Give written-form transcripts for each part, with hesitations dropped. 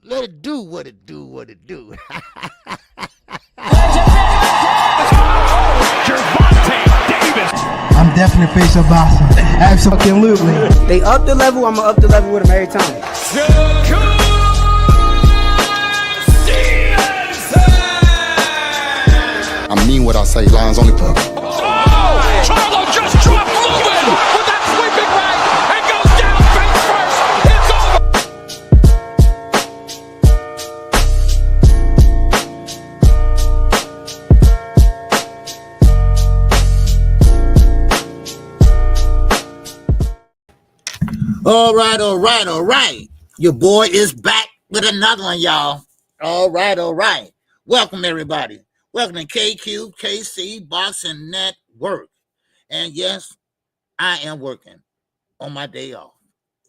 Let it do what it do, what it do. I'm definitely face of boxing. Absolutely. They up the level, I'ma up the level with them every time. I mean what I say, lines only put. Charlo just dropped Lewin with that sweeping right and goes down face first. It's over. All right. Your boy is back with another one, y'all. All right. Welcome, everybody. Welcome to KQKC Boxing Network. And yes, I am working on my day off.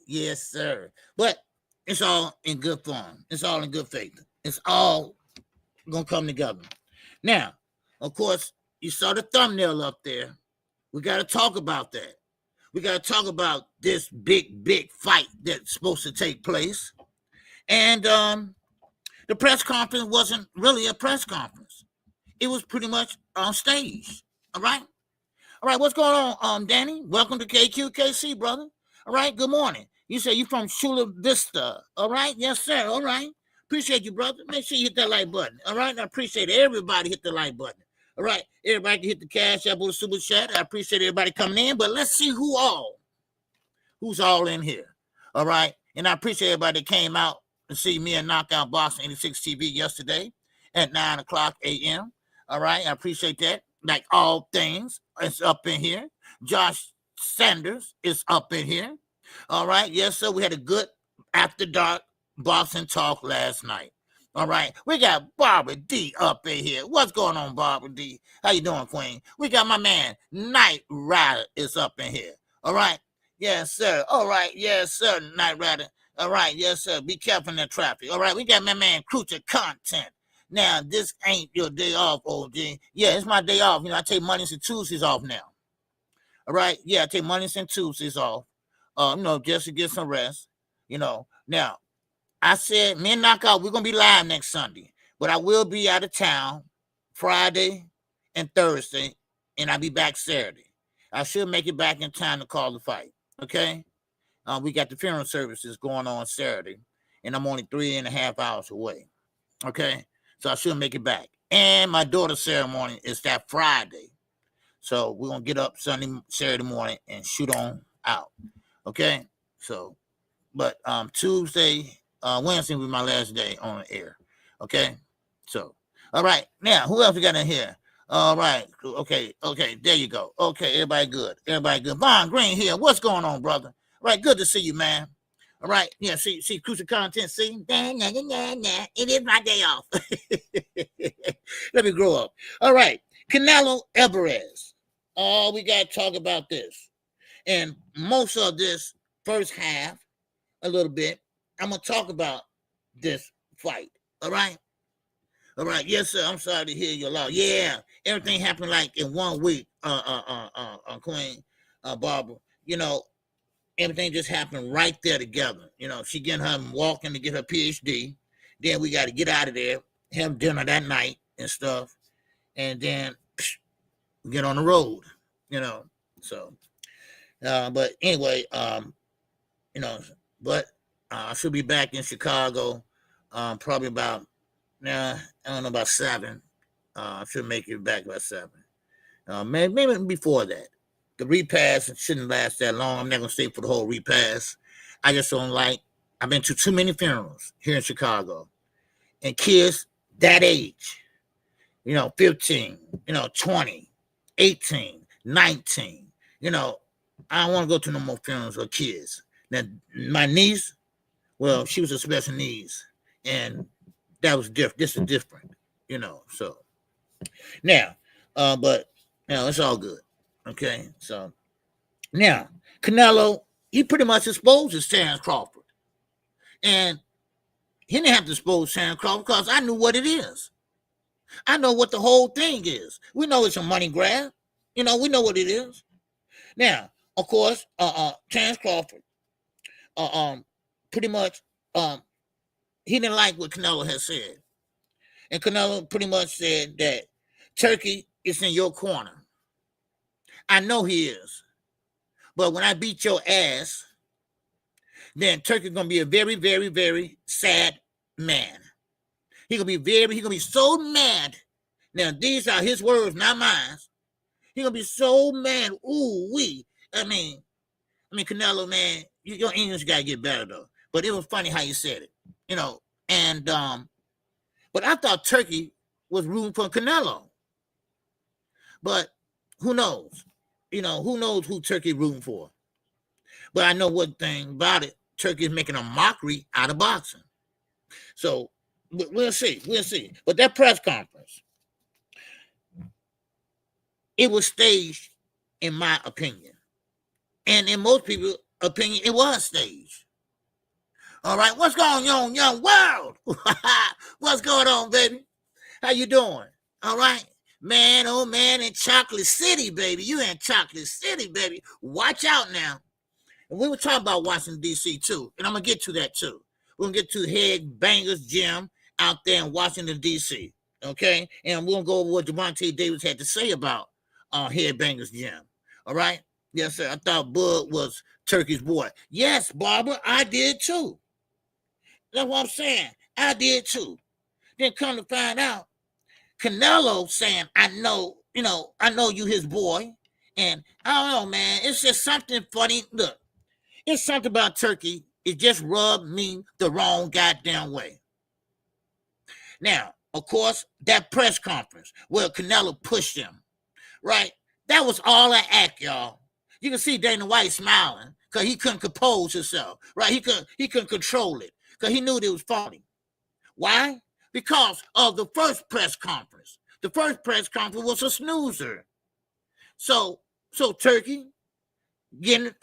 Yes, sir. But it's all in good fun. It's all in good faith. It's all going to come together. Now, of course, you saw the thumbnail up there. We got to talk about that. We got to talk about this big fight that's supposed to take place. And the press conference wasn't really a press conference. It was pretty much on stage. All right, what's going on, Danny? Welcome to KQKC, brother. All right, good morning. You say you from Chula Vista. All right, yes, sir. All right. Appreciate you, brother. Make sure you hit that like button. All right, I appreciate everybody hit the like button. All right, everybody can hit the cash app or the super chat. I appreciate everybody coming in, but let's see who's all in here. All right, and I appreciate everybody that came out to see me and Knockout Boxing 86 TV yesterday at 9 o'clock a.m. All right, I appreciate that. Like all things, it's up in here. Josh Sanders is up in here. All right, yes, sir. We had a good after dark boxing talk last night. All right, we got Barbara D up in here. What's going on, Barbara D? How you doing, Queen? We got my man Night Rider is up in here. All right, yes, sir. All right, yes, sir, Night Rider. All right, yes, sir. Be careful in the traffic. All right, we got my man Cruiser Content. Now, this ain't your day off, OG. Yeah, it's my day off. You know, I take Mondays and Tuesdays off now. All right, yeah, I take Mondays and Tuesdays off. Just to get some rest. Now. I said, me and Knockout, we're going to be live next Sunday, but I will be out of town Friday and Thursday, and I'll be back Saturday. I should make it back in time to call the fight, okay? We got the funeral services going on Saturday, and I'm only 3.5 hours away, okay? So I should make it back. And my daughter's ceremony is that Friday. So we're going to get up Saturday morning and shoot on out, okay? So, but Wednesday will be my last day on the air. Okay. So, all right. Now, who else we got in here? All right. Okay. There you go. Okay. Everybody good. Von Green here. What's going on, brother? All right. Good to see you, man. All right. Yeah. See, Crucial Content. See? It is my day off. Let me grow up. All right. Canelo Alvarez. Oh, we got to talk about this. And most of this first half, a little bit, I'm going to talk about this fight, all right? All right, yes, sir, I'm sorry to hear your loss. Yeah, everything happened like in 1 week, Queen Barbara. Everything just happened right there together. She getting her walking to get her PhD. Then we got to get out of there, have dinner that night and stuff, and then get on the road, So, but anyway, I should be back in Chicago probably about, about 7. I should make it back by 7. Maybe before that. The repass shouldn't last that long. I'm not going to stay for the whole repass. I just don't I've been to too many funerals here in Chicago. And kids that age, 15, 20, 18, 19, I don't want to go to no more funerals with kids. Now, my niece, well, she was a special needs, and that was different. This is different, so. Now, but, it's all good, okay? So, now, Canelo, he pretty much exposed Terrence Crawford. And he didn't have to expose Terrence Crawford because I knew what it is. I know what the whole thing is. We know it's a money grab. We know what it is. Now, of course, Terrence Crawford, pretty much he didn't like what Canelo had said. And Canelo pretty much said that Turki is in your corner. I know he is. But when I beat your ass, then Turki's gonna be a very, very, very sad man. He's gonna be so mad. Now, these are his words, not mine. He's gonna be so mad. Ooh, wee. I mean, Canelo, man, your English gotta get better though. But it was funny how you said it, and but I thought Turki was rooting for Canelo. But who knows? Who knows who Turki rooting for? But I know one thing about it. Turki is making a mockery out of boxing. So we'll see. But that press conference, it was staged, in my opinion. And in most people's opinion, it was staged. All right, what's going on, young world? What's going on, baby? How you doing? All right? Man, oh man, in Chocolate City, baby. You in Chocolate City, baby. Watch out now. And we were talking about Washington, D.C., too. And I'm going to get to that, too. We're going to get to Head Bangers Gym out there in Washington, D.C., okay? And we're going to go over what Devontae Davis had to say about Head Bangers Gym, all right? Yes, sir. I thought Bud was Turki's boy. Yes, Barbara, I did, too. That's what I'm saying. I did, too. Then come to find out, Canelo saying, I know you his boy. And I don't know, man. It's just something funny. Look. It's something about Turki. It just rubbed me the wrong goddamn way. Now, of course, that press conference where Canelo pushed him, right? That was all an act, y'all. You can see Dana White smiling because he couldn't compose himself, right? He couldn't control it because he knew it was phony. Why? Because of the first press conference. The first press conference was a snoozer. So Turki getting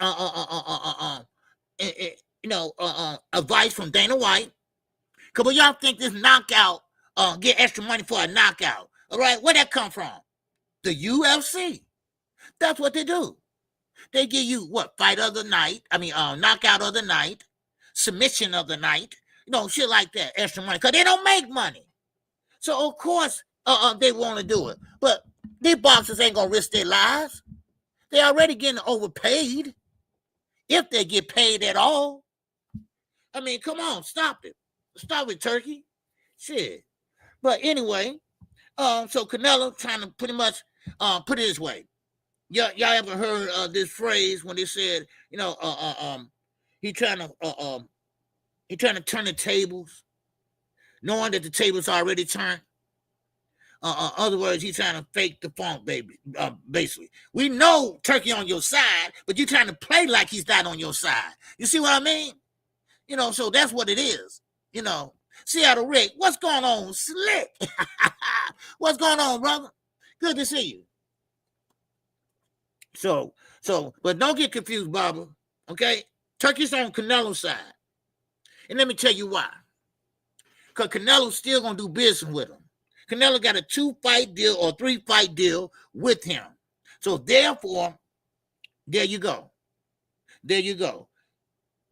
advice from Dana White. Cause when y'all think this knockout get extra money for a knockout, all right, where that come from? The UFC. That's what they do. They give you what? Fight of the night. Knockout of the night, submission of the night, shit like that, extra money. Cause they don't make money. So of course they want to do it. But these boxers ain't gonna risk their lives. They're already getting overpaid, if they get paid at all. I mean, come on, stop it. Stop it, Turki. Shit. But anyway, so Canelo trying to pretty much put it this way. Y'all ever heard this phrase when they said, he trying to turn the tables, knowing that the tables already turned? Other words, he's trying to fake the funk, baby. Basically, we know Turki on your side, but you're trying to play like he's not on your side. You see what I mean? So that's what it is. Seattle Rick, what's going on, Slick? What's going on, brother? Good to see you. So, but don't get confused, Barbara. Okay, Turki's on Canelo's side, and let me tell you why. Because Canelo's still gonna do business with him. Canelo got a 2-fight deal or 3-fight deal with him. So therefore, there you go.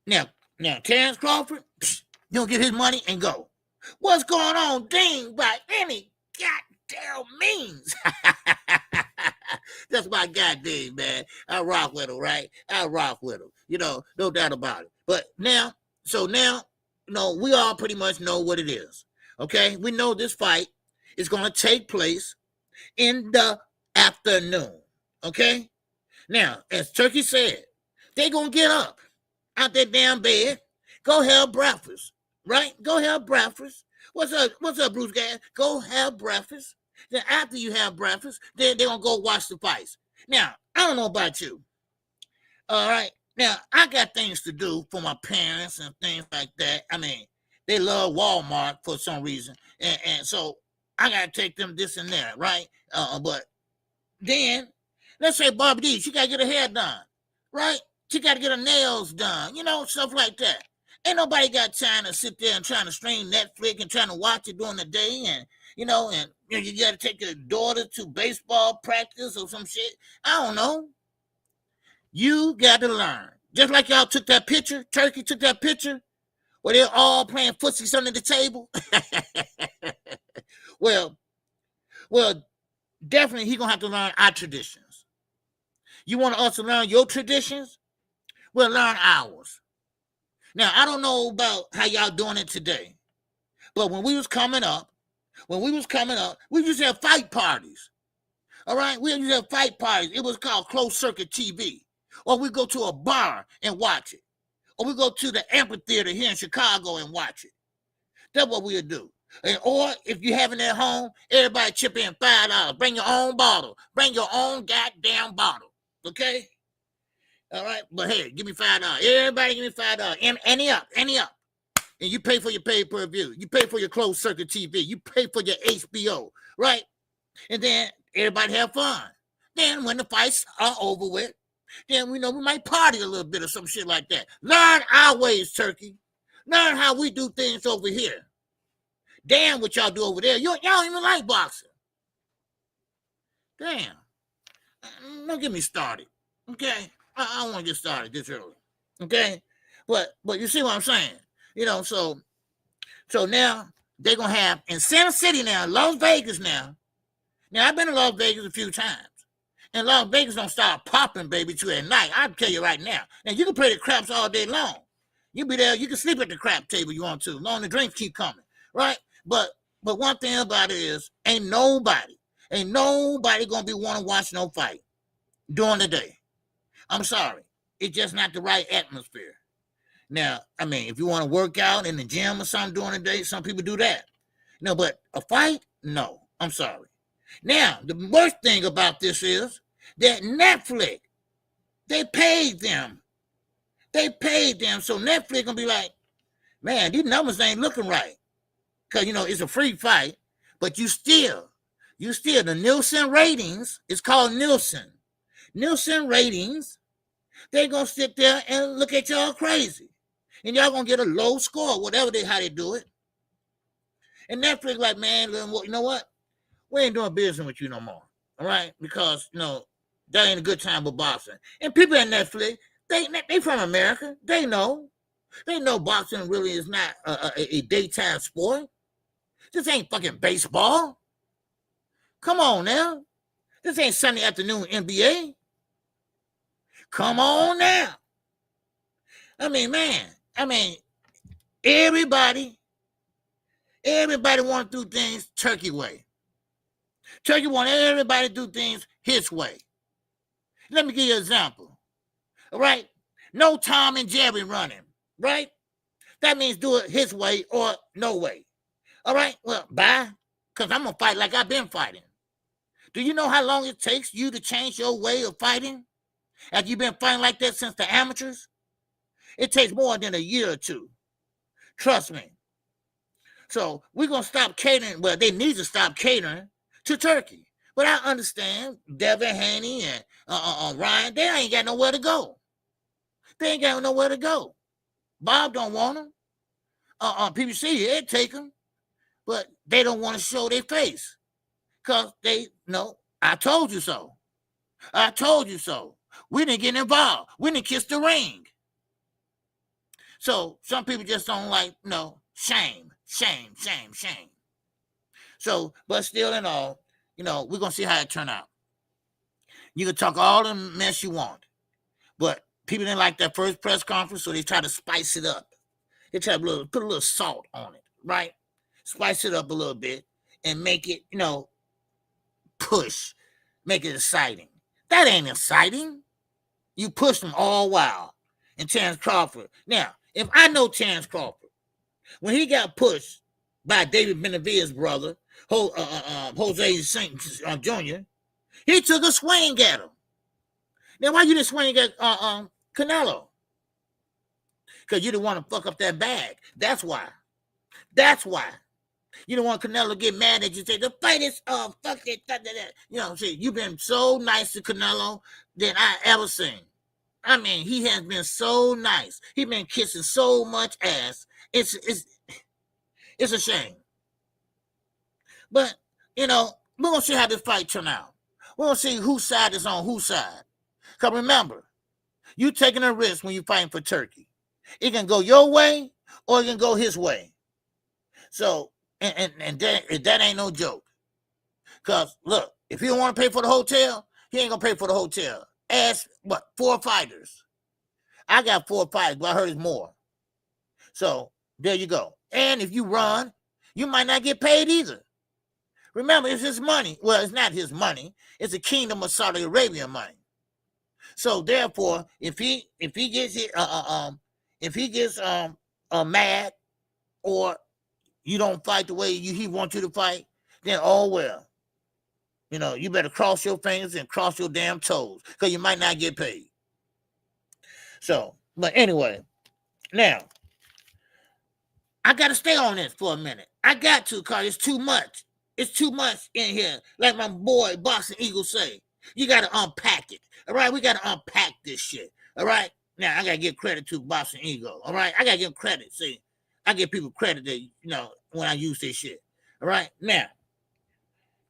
Now, Terrence Crawford, he'll get his money and go. What's going on, Dean, by any goddamn means? That's my goddamn, man. I rock with him, right? I rock with him. No doubt about it. But now, we all pretty much know what it is. Okay? We know this fight is going to take place in the afternoon. Okay? Now, as Turki said, they're going to get up out their damn bed, go have breakfast, right? Go have breakfast. What's up, Bruce Gas? Go have breakfast. Then after you have breakfast, then they're going to go watch the fights. Now, I don't know about you. All right? Now, I got things to do for my parents and things like that. I mean, they love Walmart for some reason. And so I got to take them this and that, right? But then, let's say Barbie D, she got to get her hair done, right? She got to get her nails done, stuff like that. Ain't nobody got time to sit there and trying to stream Netflix and trying to watch it during the day. And, you got to take your daughter to baseball practice or some shit. I don't know. You got to learn. Just like y'all took that picture, Turki took that picture where they're all playing footsies under the table. well, definitely he's gonna have to learn our traditions. You want us to learn your traditions? We'll learn ours. Now, I don't know about how y'all doing it today, but when we was coming up, we used to have fight parties. All right? We used to have fight parties. It was called closed circuit TV. Or we go to a bar and watch it. Or we go to the amphitheater here in Chicago and watch it. That's what we'll do. Or if you have it at home, everybody chip in $5. Bring your own bottle. Bring your own goddamn bottle. Okay? All right? But hey, give me $5. Everybody give me $5. Any up. And you pay for your pay-per-view. You pay for your closed circuit TV. You pay for your HBO. Right? And then everybody have fun. Then when the fights are over with, then we might party a little bit or some shit like that. Learn our ways, Turkey. Learn how we do things over here. Damn what y'all do over there. Y'all don't even like boxing. Damn. Don't get me started. Okay? I don't want to get started this early. Okay? But you see what I'm saying? So now they're going to have in Center City now, Las Vegas now. Now, I've been to Las Vegas a few times. And Las Vegas don't start popping, baby, till at night. I'll tell you right now. Now, you can play the craps all day long. You be there. You can sleep at the crap table you want to. Long the drinks keep coming, right? But one thing about it is, ain't nobody gonna be want to watch no fight during the day. I'm sorry. It's just not the right atmosphere. Now, I mean, if you want to work out in the gym or something during the day, some people do that. No, but a fight? No. I'm sorry. Now, the worst thing about this is that Netflix, they paid them. So Netflix gonna be like, man, these numbers ain't looking right. Because, it's a free fight, but you still, the Nielsen ratings, it's called Nielsen. Nielsen ratings, they gonna sit there and look at y'all crazy. And y'all gonna get a low score, whatever how they do it. And Netflix like, man, you know what? We ain't doing business with you no more. All right? Because, that ain't a good time with boxing. And people at Netflix, they from America. They know boxing really is not a daytime sport. This ain't fucking baseball. Come on now. This ain't Sunday afternoon NBA. Come on now. I mean, man. Everybody want to do things Turkey way. Turkey want everybody to do things his way. Let me give you an example. All right? No Tom and Jerry running. Right? That means do it his way or no way. All right? Well, bye. Because I'm going to fight like I've been fighting. Do you know how long it takes you to change your way of fighting? Have you been fighting like that since the amateurs? It takes more than a year or two. Trust me. So we're going to stop catering. Well, they need to stop catering to Turkey. But I understand Devin, Haney, and Ryan, they ain't got nowhere to go. Bob don't want them. PBC, they'd take them. But they don't want to show their face. Because they know, I told you so. We didn't get involved. We didn't kiss the ring. So some people just don't like, shame. So, but still in all, we're going to see how it turn out. You can talk all the mess you want. But people didn't like that first press conference, so they try to spice it up. They try to put a little salt on it, right? Spice it up a little bit and make it, push. Make it exciting. That ain't exciting. You push them all wild. And Terrence Crawford. Now, if I know Terrence Crawford, when he got pushed by David Benavidez's brother, Jose St. Jr., he took a swing at him. Now, why you didn't swing at Canelo? Because you didn't want to fuck up that bag. That's why. You don't want Canelo to get mad at you. Say, the fight is fuck it. See, you've been so nice to Canelo than I ever seen. I mean, he has been so nice. He's been kissing so much ass. It's a shame. But, we're going to see how this fight turn out. We're going to see whose side is on whose side. Because remember, you taking a risk when you're fighting for Turkey. It can go your way or it can go his way. So, and that ain't no joke. Because, look, if he don't want to pay for the hotel, he ain't going to pay for the hotel. Ask, 4 fighters. I got 4 fighters, but I heard it's more. So, there you go. And if you run, you might not get paid either. Remember, it's his money. Well, it's not his money. It's the Kingdom of Saudi Arabia money. So, therefore, if he gets mad, or you don't fight the way he wants you to fight, then oh well. You know, you better cross your fingers and cross your damn toes, because you might not get paid. So, but anyway, now, I got to stay on this for a minute. I got to, because it's too much. It's too much in here. Like my boy Boxing Eagle say, you got to unpack it. All right, we got to unpack this shit. All right, now I got to give credit to Boxing Eagle. All right, I got to give credit. See, I give people credit that, when I use this shit. All right, now,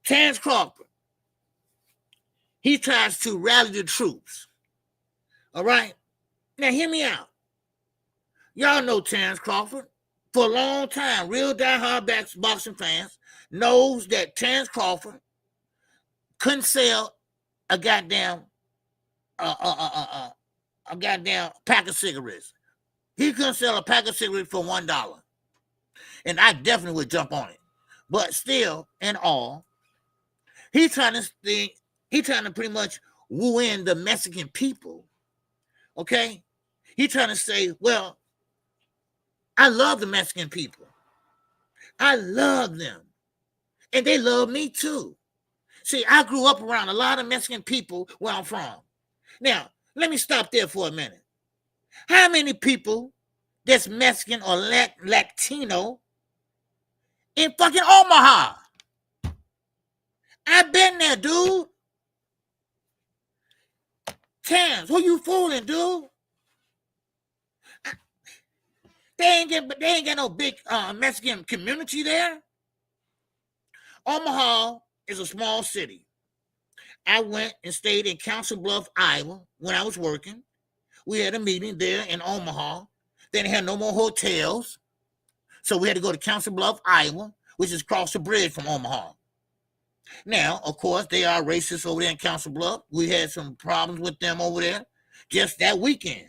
Terrence Crawford, he tries to rally the troops. All right, now hear me out. Y'all know Terrence Crawford. For a long time, real diehard boxing fans knows that Terrence Crawford couldn't sell a goddamn pack of cigarettes. He couldn't sell a pack of cigarettes for $1. And I definitely would jump on it. But still, in all, he's trying to pretty much woo in the Mexican people. Okay? He's trying to say, well, I love the Mexican people. I love them. And they love me too. See, I grew up around a lot of Mexican people where I'm from. Now, let me stop there for a minute. How many people that's Mexican or Latino in fucking Omaha? I've been there, dude. Terrence, who you fooling, dude? They ain't got no big Mexican community there. Omaha is a small city. I went and stayed in Council Bluffs, Iowa when I was working. We had a meeting there in Omaha. They didn't have no more hotels. So we had to go to Council Bluffs, Iowa, which is across the bridge from Omaha. Now, of course, they are racist over there in Council Bluffs. We had some problems with them over there just that weekend.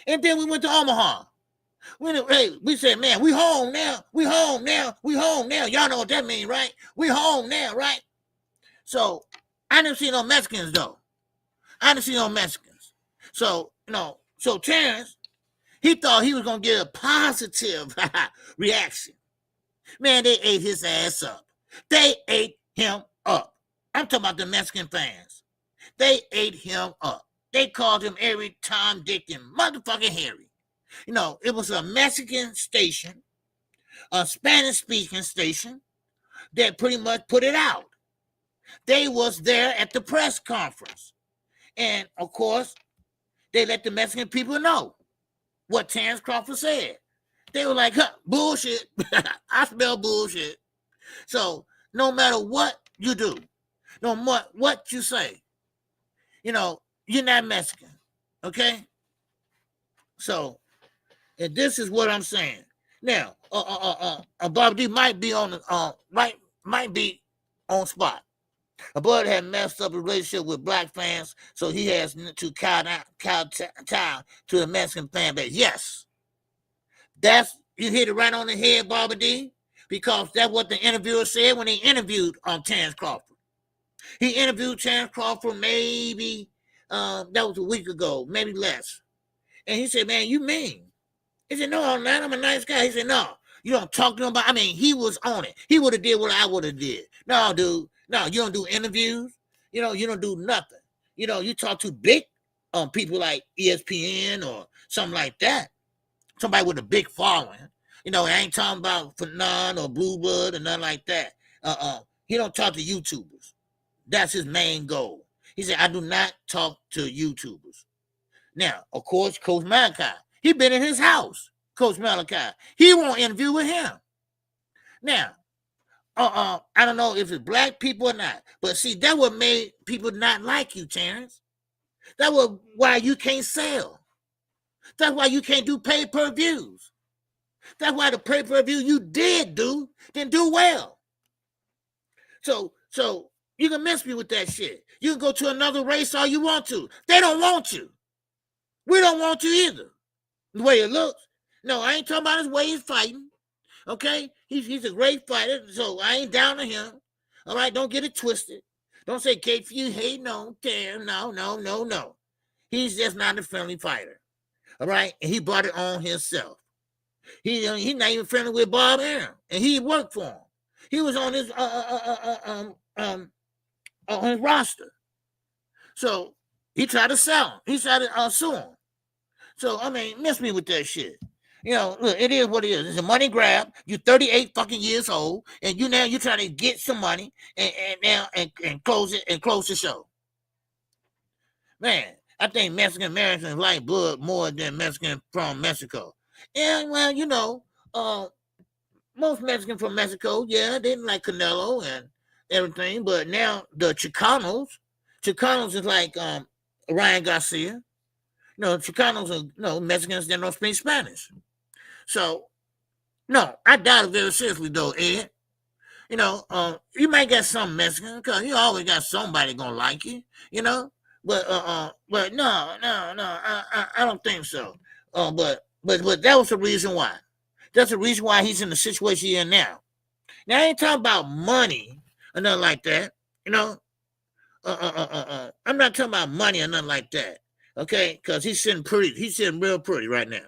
And then we went to Omaha. We said, man, we home now. We home now. We home now. Y'all know what that means, right? We home now, right? So I didn't see no Mexicans, though. I didn't see no Mexicans. So, so Terrence, he thought he was going to get a positive reaction. Man, they ate his ass up. They ate him up. I'm talking about the Mexican fans. They ate him up. They called him every Tom, Dick, and motherfucking Harry. It was a Mexican station, a Spanish-speaking station that pretty much put it out. They was there at the press conference. And, of course, they let the Mexican people know what Terrence Crawford said. They were like, bullshit. I smell bullshit. So, no matter what you do, no matter what you say, you're not Mexican, okay? So, and this is what I'm saying. Now, Bob D might be on might be on spot. Bud had messed up a relationship with black fans, so he has to kowtow to the Mexican fan base. Yes, you hit it right on the head, Bobby D, because that's what the interviewer said when he interviewed Terrence Crawford. He interviewed Terrence Crawford maybe that was a week ago, maybe less, and he said, "Man, you mean?" He said, "No, I'm not. I'm a nice guy." He said, "No, you don't talk to him about." I mean, he was on it. He would have did what I would have did. No, dude. No, you don't do interviews. You don't do nothing. You talk to big people like ESPN or something like that. Somebody with a big following. I ain't talking about Fanon or Blue Blood or nothing like that. He don't talk to YouTubers. That's his main goal. He said, "I do not talk to YouTubers." Now, of course, Coach Malachi. He been in his house, Coach Malachi. He won't interview with him. Now, I don't know if it's black people or not, but see, that what made people not like you, Terrence. That was why you can't sell. That's why you can't do pay-per-views. That's why the pay-per-view you didn't do well. So you can miss me with that shit. You can go to another race all you want to. They don't want you. We don't want you either. The way it looks. No, I ain't talking about his way he's fighting. Okay? He's a great fighter, so I ain't down to him. All right? Don't get it twisted. Don't say, Kate, you hate no, damn, no. He's just not a friendly fighter. All right? And he brought it on himself. He's not even friendly with Bob Arum, and he worked for him. He was on his roster. So he tried to sell him. He tried to sue him. So, I mean, miss me with that shit. You know, look, it is what it is. It's a money grab. You're 38 fucking years old, and you're trying to get some money and close the show. Man, I think Mexican Americans like blood more than Mexican from Mexico. And well, you know, most Mexicans from Mexico, yeah, they didn't like Canelo and everything, but now the Chicanos is like Ryan Garcia. No, Chicanos are Mexicans that don't speak Spanish. So, no, I doubt it very seriously though, Ed. You know, you might get some Mexican because you always got somebody gonna like you, you know. But no, I don't think so. But that was the reason why. That's the reason why he's in the situation he's in now. Now I ain't talking about money or nothing like that, you know. I'm not talking about money or nothing like that. Okay, because he's sitting real pretty right now.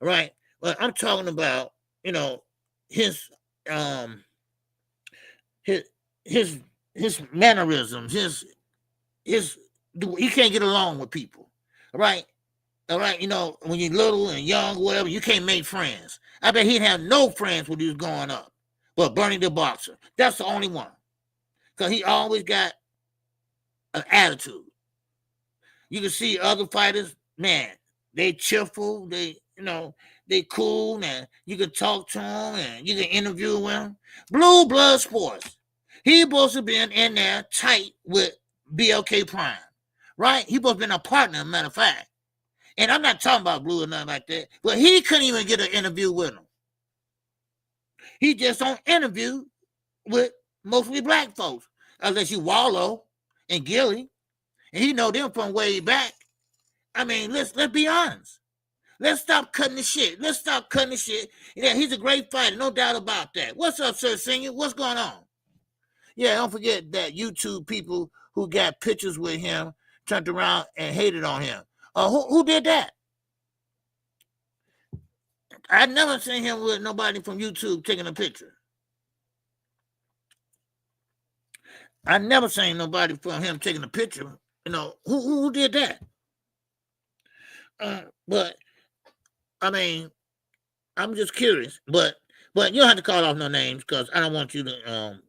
All right. But I'm talking about, you know, his mannerisms, he can't get along with people. All right. You know, when you're little and young, whatever, you can't make friends. I bet he'd have no friends when he was growing up. But Bernie the Boxer, that's the only one. Because he always got an attitude. You can see other fighters, man, they cheerful, they cool, and you can talk to them and you can interview them. Blue Blood Sports. He supposed to be in there tight with BLK Prime, right? He supposed to be a partner, matter of fact. And I'm not talking about Blue or nothing like that, but he couldn't even get an interview with him. He just don't interview with mostly black folks, unless you Wallow and Gilly, and he know them from way back. I mean, let's be honest. Let's stop cutting the shit. Yeah, he's a great fighter, no doubt about that. What's up, Sir Senior? What's going on? Yeah, don't forget that YouTube people who got pictures with him turned around and hated on him. Who did that? I never seen him with nobody from YouTube taking a picture. I never seen nobody from him taking a picture. You know, who did that? But I mean, I'm just curious. But you don't have to call off no names because I don't want you to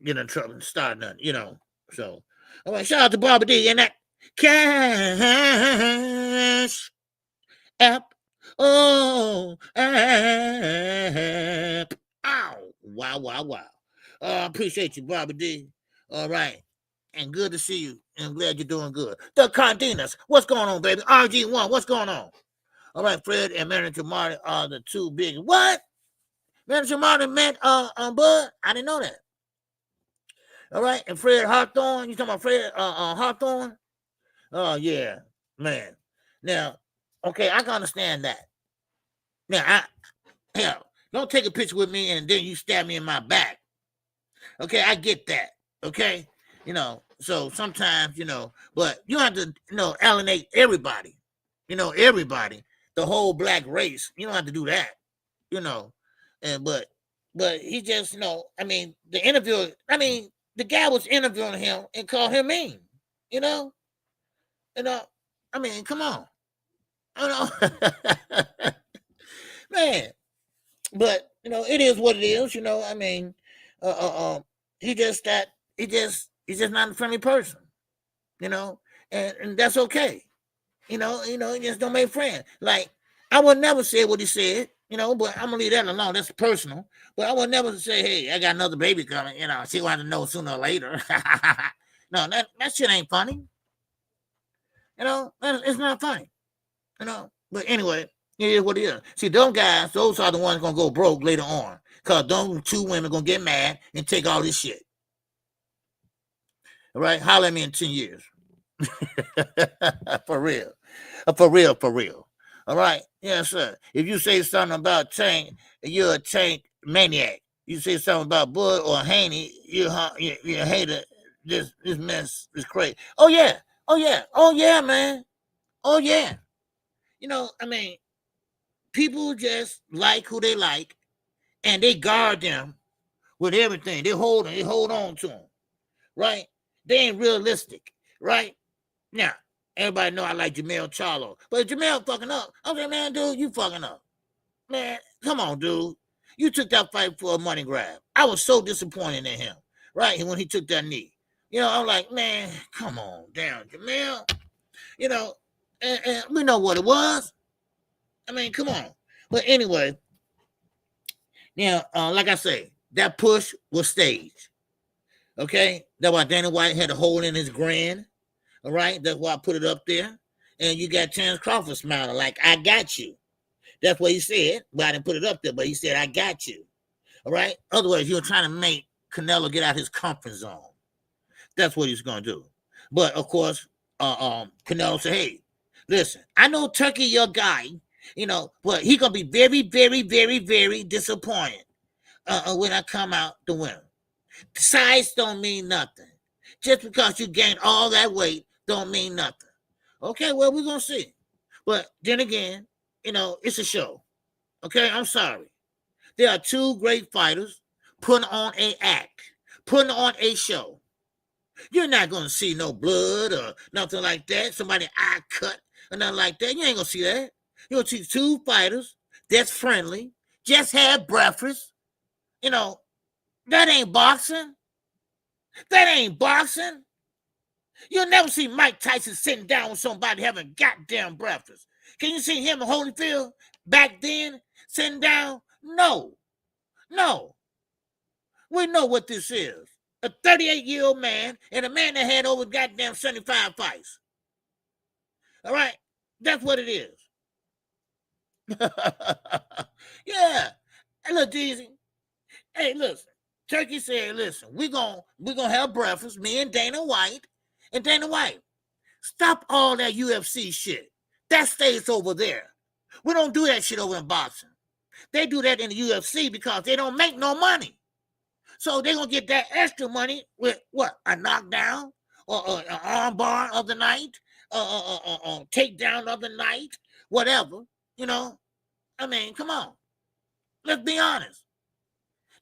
get in trouble and start nothing, you know. So all right, shout out to Barbara D and that Cash App. Oh, app. Ow. Wow. Appreciate you, Barbara D. All right. And good to see you. And I'm glad you're doing good. The Cardenas, what's going on, baby? RG1, what's going on? All right, Fred and Manager Marty are the two big. What? Manager Marty met Bud? I didn't know that. All right, and Fred Hawthorne, you talking about Fred Hawthorne? Oh, yeah, man. Now, okay, I can understand that. Now, hell, don't take a picture with me and then you stab me in my back. Okay, I get that. Okay, you know, so sometimes, you know, but you have to, alienate everybody. Everybody, the whole black race. You don't have to do that, And but he just, I mean, the interviewer, the guy was interviewing him and called him mean, I mean, come on. Man, but it is what it is, I mean, he's just not a friendly person, and that's okay. He just don't make friends. Like, I would never say what he said, but I'm gonna leave that alone. That's personal. But I would never say, hey, I got another baby coming, she will have to know sooner or later. No, that shit ain't funny. It's not funny. But anyway, It is what it is. See, them guys, those are the ones gonna go broke later on. Cause those two women gonna get mad and take all this shit. All right, holler at me in 10 years. For real. For real, for real. All right. Yes, sir. If you say something about Tank, you're a Tank maniac. You say something about Bud or Haney, you're a hater. This mess is crazy. Oh yeah. Oh yeah. Oh yeah, man. Oh yeah. You know, I mean, people just like who they like, and they guard them with everything. They hold on to them, right? They ain't realistic, right? Now, everybody know I like Jamel Charlo, but if Jamel fucking up, I'm like, man, dude, you fucking up. Man, come on, dude. You took that fight for a money grab. I was so disappointed in him, right? When he took that knee. You know, I'm like, man, come on down, Jamel. You know, and we know what it was. I mean, come on. But anyway, now, like I say, that push was staged. Okay? That's why Dana White had a hole in his grin. All right? That's why I put it up there. And you got Terrence Crawford smiling like, I got you. That's what he said. But I didn't put it up there, but he said, I got you. All right? Otherwise, you're trying to make Canelo get out his comfort zone. That's what he's going to do. But, of course, Canelo said, hey, listen, I know Turki, your guy, you know, but he going to be very, very, very, very disappointed when I come out the winner. Size don't mean nothing. Just because you gained all that weight don't mean nothing. Okay, well, we're going to see. But then again, you know, it's a show. Okay, I'm sorry. There are two great fighters putting on an act, putting on a show. You're not going to see no blood or nothing like that, somebody eye cut or nothing like that. You ain't going to see that. You're going to see two fighters that's friendly, just had breakfast. You know, that ain't boxing. That ain't boxing. You'll never see Mike Tyson sitting down with somebody having goddamn breakfast. Can you see him in Holyfield back then sitting down? No. No. We know what this is. A 38-year-old man and a man that had over goddamn 75 fights. All right? That's what it is. Yeah. Hey, look, Deezy. Hey, listen. Turki said, listen, we're gonna have breakfast, me and Dana White. And Dana White, stop all that UFC shit. That stays over there. We don't do that shit over in boxing. They do that in the UFC because they don't make no money. So they're going to get that extra money with what? A knockdown or an armbar of the night, takedown of the night, whatever. You know, I mean, come on. Let's be honest.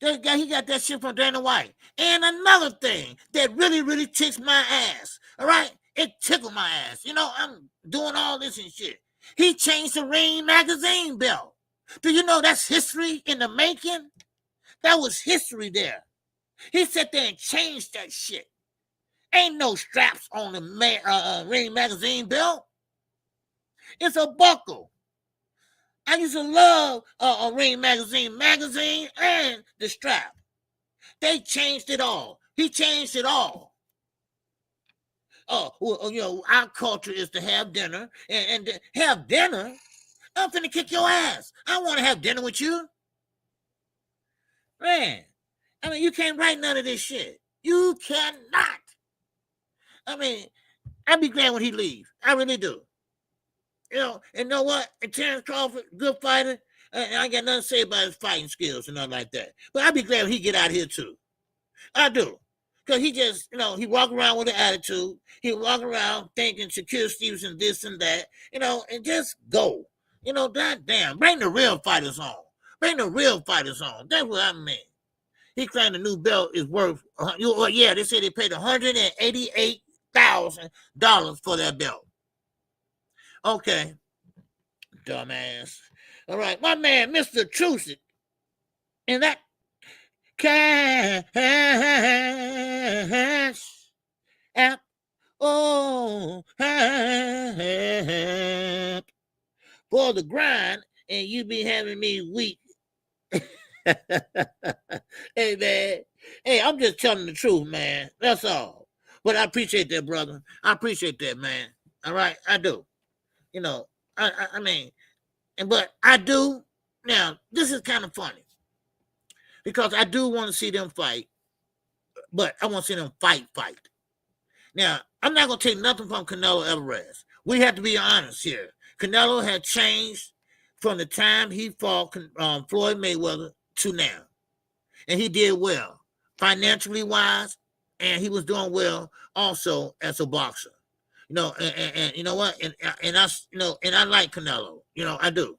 That guy, he got that shit from Dana White. And another thing that really, really ticks my ass. All right? It tickled my ass. You know, I'm doing all this and shit. He changed the Ring magazine belt. Do you know that's history in the making? That was history there. He sat there and changed that shit. Ain't no straps on the Ring magazine belt. It's a buckle. I used to love a Ring magazine and the strap. They changed it all. He changed it all. Oh, well, you know, our culture is to have dinner and to have dinner. I'm finna kick your ass. I want to have dinner with you. Man, I mean, you can't write none of this shit. You cannot. I mean, I'd be glad when he leaves. I really do. You know, and know what? And Terrence Crawford, good fighter. I ain't got nothing to say about his fighting skills and nothing like that. But I'd be glad when he get out here too. I do. Because he just, you know, he walk around with an attitude. He walk around thinking Shakur Stevenson this and that, you know, and just go. You know, goddamn. Bring the real fighters on. Bring the real fighters on. That's what I mean. He claimed the new belt is worth, yeah, they said they paid $188,000 for that belt. Okay. Dumbass. All right. My man, Mr. Trusick, in that cash app. Oh, for the grind, and you be having me weak. Hey, man. Hey, I'm just telling the truth, man. That's all. But I appreciate that, brother. I appreciate that, man. All right? I do. You know, I mean, But I do now. This is kind of funny because I do want to see them fight, but I want to see them fight. Now, I'm not going to take nothing from Canelo Alvarez. We have to be honest here. Canelo had changed from the time he fought Floyd Mayweather to now. And he did well, financially wise, and he was doing well also as a boxer. And you know what? And I, and I like Canelo. I do.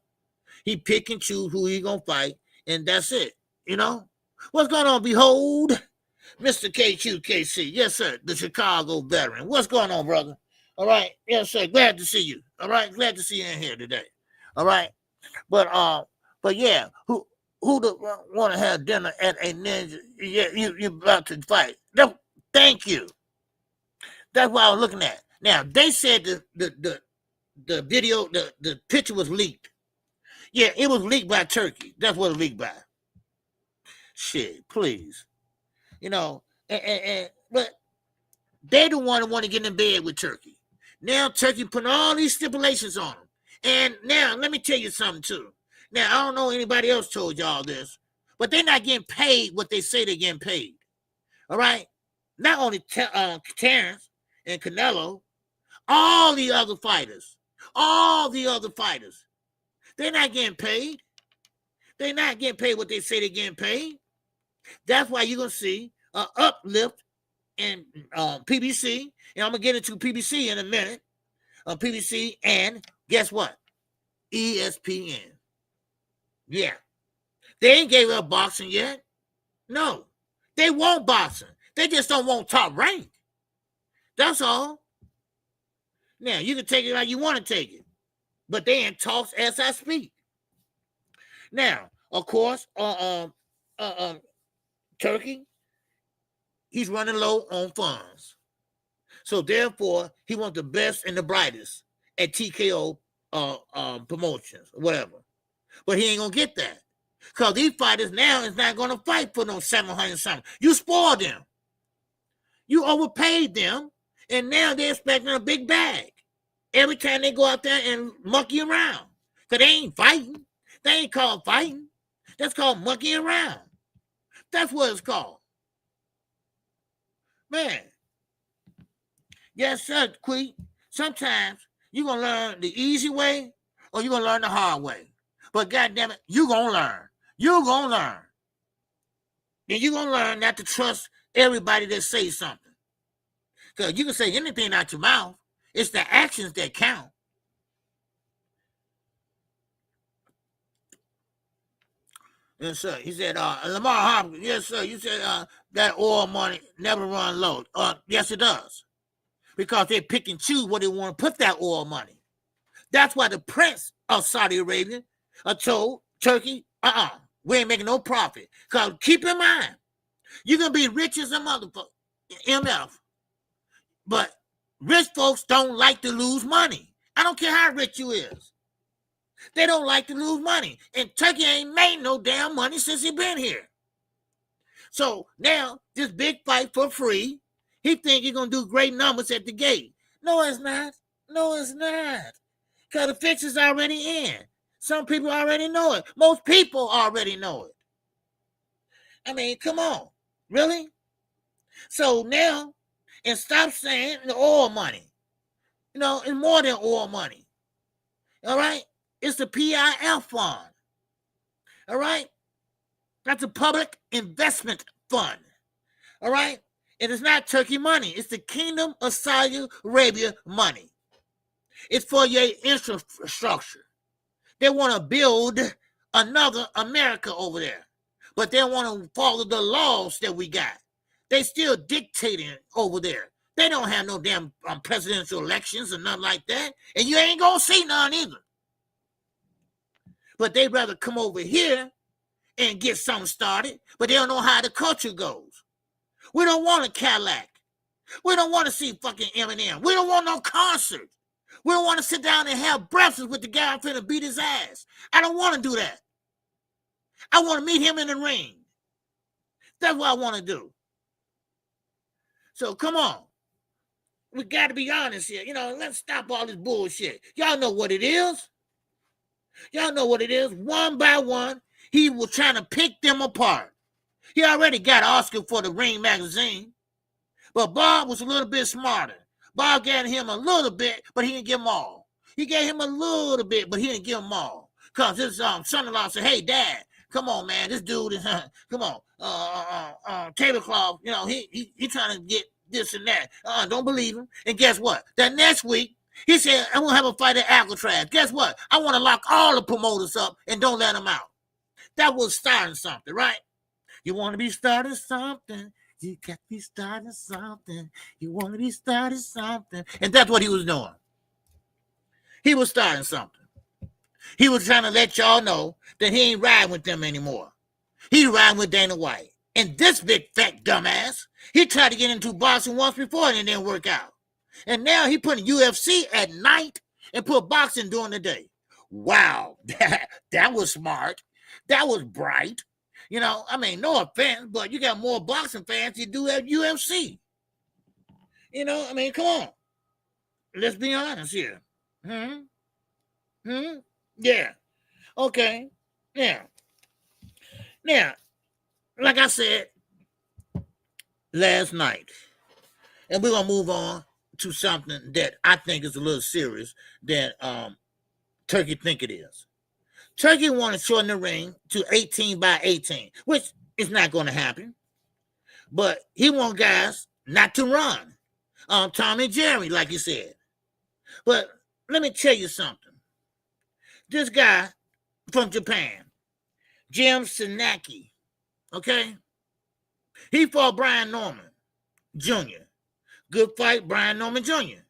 He pick and choose who he going to fight, and that's it. What's going on? Behold, Mr. KQKC. Yes, sir. The Chicago veteran. What's going on, brother? All right. Yes, sir. Glad to see you. All right. Glad to see you in here today. All right. But yeah, who want to have dinner at a ninja? Yeah, you about to fight. No, thank you. That's what I was looking at. Now, they said the video, the picture was leaked. Yeah, it was leaked by Turkey. That's what it was leaked by. Shit, please. But they the one that want to get in bed with Turkey. Now Turkey putting all these stipulations on them. And now let me tell you something too. Now I don't know anybody else told y'all this, but they're not getting paid what they say they're getting paid. All right, not only Terrence and Canelo, all the other fighters, they're not getting paid. They're not getting paid what they say they're getting paid. That's why you're gonna see an uplift in PBC, and I'm gonna get into PBC in a minute. PBC and guess what? ESPN. Yeah, they ain't gave up boxing yet. No, they want boxing. They just don't want top rank. That's all. Now you can take it like you want to take it, but they in talks as I speak. Now, of course, Turkey, he's running low on funds. So therefore, he wants the best and the brightest at TKO promotions, whatever. But he ain't gonna get that. Because these fighters now is not gonna fight for no 700 something. You spoiled them. You overpaid them, and now they're expecting a big bag. Every time they go out there and monkey around. Because they ain't fighting. They ain't called fighting. That's called monkeying around. That's what it's called. Man. Yes, sir, Queen. Sometimes you're going to learn the easy way or you're going to learn the hard way. But goddamn it, you're going to learn. You're going to learn. And you're going to learn not to trust everybody that says something. Because you can say anything out your mouth. It's the actions that count. Yes, sir. He said, Lamont Hopkins, yes, sir. You said that oil money never run low. Yes, it does. Because they pick and choose where they want to put that oil money. That's why the prince of Saudi Arabia told Turkey, we ain't making no profit. Because keep in mind, you're going to be rich as a motherfucker, MF. But rich folks don't like to lose money. I don't care how rich you is. They don't like to lose money. And Turkey ain't made no damn money since he been here. So now, this big fight for free, he think he's going to do great numbers at the gate. No, it's not. No, it's not. Because the fix is already in. Some people already know it. Most people already know it. I mean, come on. Really? So now, and stop saying the oil money. It's more than oil money. All right? It's the PIF fund. All right? That's a public investment fund. All right? It is not Turkey money. It's the Kingdom of Saudi Arabia money. It's for your infrastructure. They want to build another America over there. But they want to follow the laws that we got. They still dictating over there. They don't have no damn presidential elections or nothing like that. And you ain't going to see none either. But they'd rather come over here and get something started. But they don't know how the culture goes. We don't want a Cadillac. We don't want to see fucking Eminem. We don't want no concert. We don't want to sit down and have breakfast with the guy I'm finna beat his ass. I don't want to do that. I want to meet him in the ring. That's what I want to do. So come on. We got to be honest here. Let's stop all this bullshit. Y'all know what it is. Y'all know what it is. One by one, he was trying to pick them apart. He already got Oscar for the Ring magazine, but Bob was a little bit smarter. Bob gave him a little bit, but he didn't give him all. He gave him a little bit, but he didn't give him all. Because his son-in-law said, hey, Dad, come on, man, this dude is, come on, tablecloth, you know, he trying to get this and that. Don't believe him. And guess what? That next week, he said, I'm going to have a fight at Alcatraz. Guess what? I want to lock all the promoters up and don't let them out. That was starting something, right? You want to be starting something. You got to be starting something. You want to be starting something. And that's what he was doing. He was starting something. He was trying to let y'all know that he ain't riding with them anymore. He riding with Dana White. And this big fat dumbass, he tried to get into boxing once before and it didn't work out. And now he putting UFC at night and put boxing during the day. Wow, that was smart. That was bright. You know, I mean, no offense, but you got more boxing fans than you do at UFC. You know, I mean, come on. Let's be honest here. Yeah. Okay. Yeah. Now, like I said last night, and we're going to move on to something that I think is a little serious than Turki think it is. Turki want to shorten the ring to 18 by 18, which is not going to happen. But he want guys not to run. Tom and Jerry, like you said. But let me tell you something. This guy from Japan, Jim Sinaki, okay? He fought Brian Norman Jr. Good fight, Brian Norman Jr.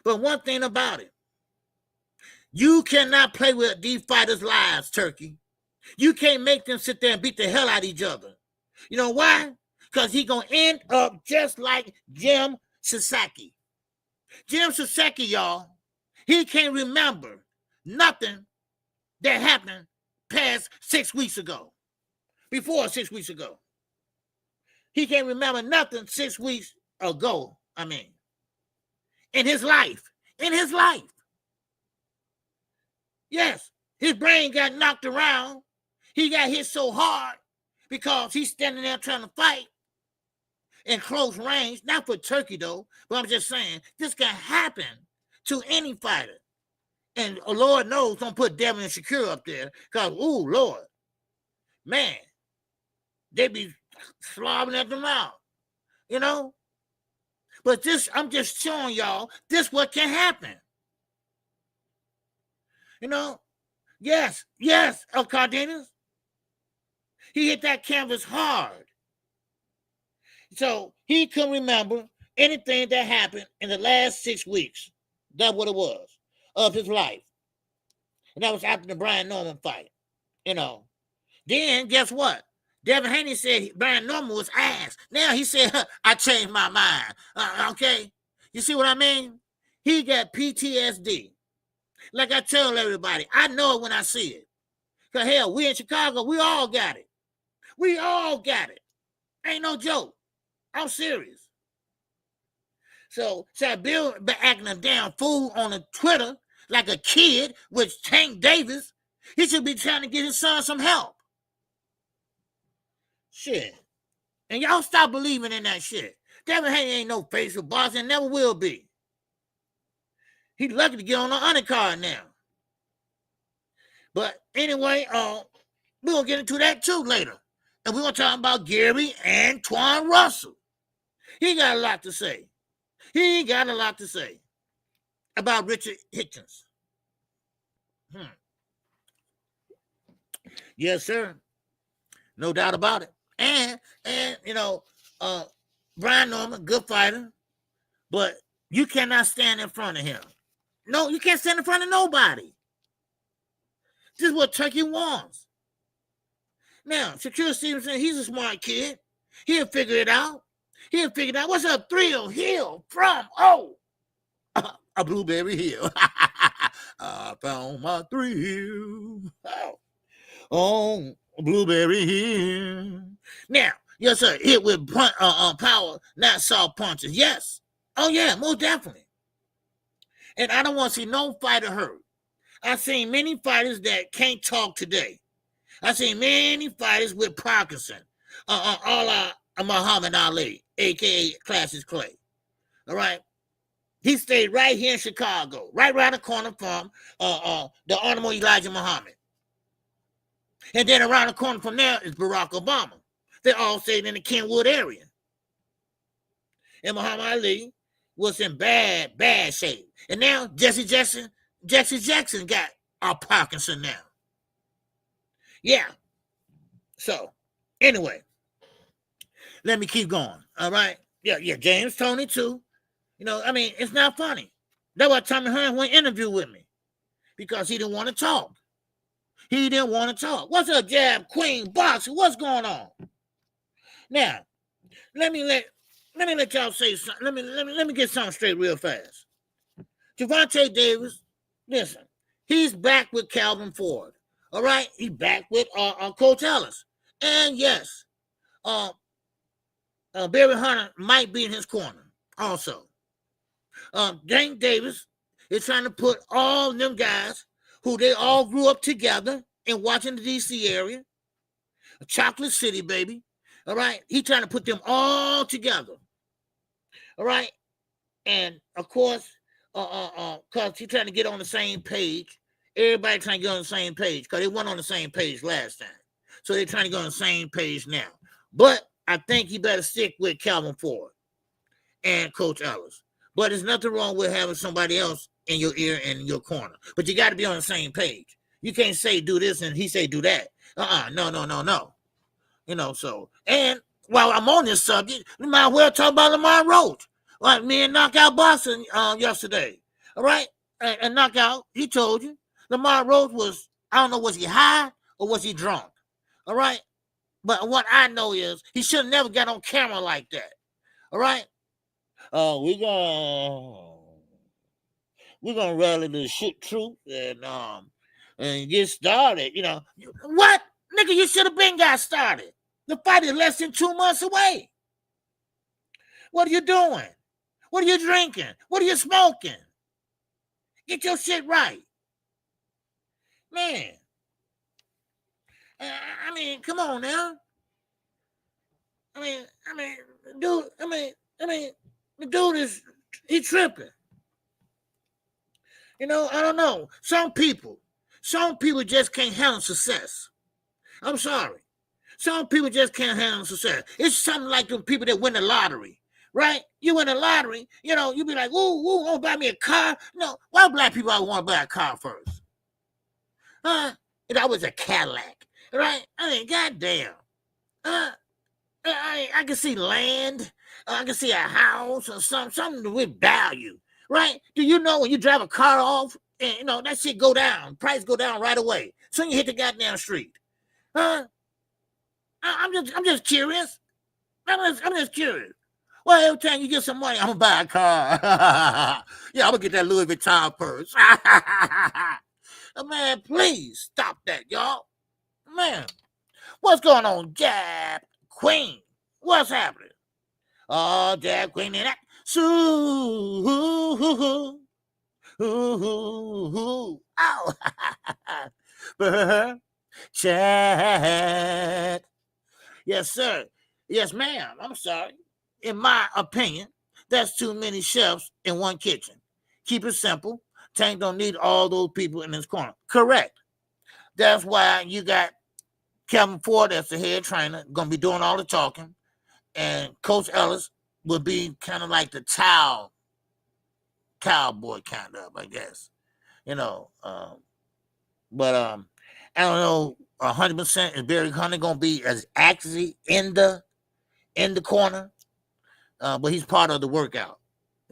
But one thing about it, you cannot play with these fighters' lives, Turki. You can't make them sit there and beat the hell out of each other. You know why? Because he's going to end up just like Jim Sasaki. Jim Sasaki, y'all, he can't remember nothing that happened past 6 weeks ago. Before 6 weeks ago. He can't remember nothing 6 weeks ago, in his life. In his life. Yes, his brain got knocked around. He got hit so hard because he's standing there trying to fight in close range. Not for Turki, though, but I'm just saying this can happen to any fighter. And Lord knows, don't put Devin and Shakur up there because, ooh, Lord, man, they be slobbing at the mouth, you know? But this, I'm just showing y'all, this what can happen. You know, yes, Cardenas. He hit that canvas hard. So he couldn't remember anything that happened in the last 6 weeks. That's what it was of his life. And that was after the Brian Norman fight. You know. Then guess what? Devin Haney said Brian Norman was ass. Now he said, I changed my mind. Okay? You see what I mean? He got PTSD. Like I tell everybody, I know it when I see it. Because hell, we in Chicago, we all got it. We all got it. Ain't no joke. I'm serious. So Bill been acting a damn fool on a Twitter like a kid with Tank Davis. He should be trying to get his son some help. Shit. And y'all stop believing in that shit. Devin Haney ain't no face of boss and never will be. He's lucky to get on the undercard now. But anyway, we're going to get into that too later. And we're going to talk about Gary Antoine Russell. He got a lot to say. He got a lot to say about Richard Hitchens. Yes, sir. No doubt about it. And you know, Brian Norman, good fighter, but you cannot stand in front of him. No, you can't stand in front of nobody. This is what Turki wants. Now, Shakur Stevenson, he's a smart kid. He'll figure it out. What's up, Thrill Hill from, a Blueberry Hill. I found my thrill. Oh, Blueberry Hill. Now, yes, sir, hit with power, not soft punches. Yes. Oh, yeah, most definitely. And I don't want to see no fighter hurt. I've seen many fighters that can't talk today. I've seen many fighters with Parkinson, Muhammad Ali, a.k.a. Classic Clay. All right? He stayed right here in Chicago, right around the corner from the Honorable Elijah Muhammad. And then around the corner from there is Barack Obama. They all stayed in the Kenwood area. And Muhammad Ali was in bad shape. And now Jesse Jackson got Parkinson now. Yeah. So, anyway, let me keep going. All right. Yeah, James Toney too. You know, I mean, it's not funny. That's why Tommy Hearn went interview with me. Because he didn't want to talk. He didn't want to talk. What's up, Jab Queen Boxer? What's going on? Now, let me let y'all say something. Let me get something straight real fast. Gervonta Davis, listen, he's back with Calvin Ford. All right, he's back with Coach Ellis. And yes, Barry Hunter might be in his corner also. Tank Davis is trying to put all them guys who they all grew up together in Washington, D.C. area, Chocolate City, baby. All right, he's trying to put them all together. All right, and of course, because he's trying to get on the same page. Everybody trying to get on the same page because they weren't on the same page last time. So they're trying to get on the same page now. But I think you better stick with Calvin Ford and Coach Ellis. But there's nothing wrong with having somebody else in your ear and in your corner. But you got to be on the same page. You can't say do this and he say do that. No. You know, so. And while I'm on this subject, we might well talk about Lamont Roach. Like me and Knockout Boxing yesterday. All right? And Knockout, he told you. Lamont Roach was, I don't know, was he high or was he drunk? All right? But what I know is he should have never got on camera like that. All right? We're gonna rally the shit truth and get started. You know what, nigga? You should have been got started. The fight is less than 2 months away. What are you doing? What are you drinking? What are you smoking? Get your shit right, man. I mean, come on now. I mean, dude. The dude is tripping. You know, I don't know. Some people just can't handle success. I'm sorry. Some people just can't handle success. It's something like the people that win the lottery, right? You win the lottery, you know, you be like, ooh, want to buy me a car? No, why black people want to buy a car first? It always a Cadillac, right? I mean, goddamn. I can see land. I can see a house or something with value, right? Do you know when you drive a car off, and you know that shit go down, price go down right away. So you hit the goddamn street, huh? I'm just curious. I'm just curious. Well, every time you get some money, I'm gonna buy a car. Yeah, I'm gonna get that Louis Vuitton purse. Man, please stop that, y'all. Man, what's going on, Jab Queen? What's happening? Oh, Jab Queen and that. Ow. Chat. Yes, sir. Yes, ma'am. I'm sorry. In my opinion, that's too many chefs in one kitchen. Keep it simple. Tank don't need all those people in his corner. Correct. That's why you got Kevin Ford as the head trainer, going to be doing all the talking. And Coach Ellis will be kind of like the cowboy kind of, I guess. You know, but I don't know 100% is Barry Hunter going to be as actually in the corner, but he's part of the workout.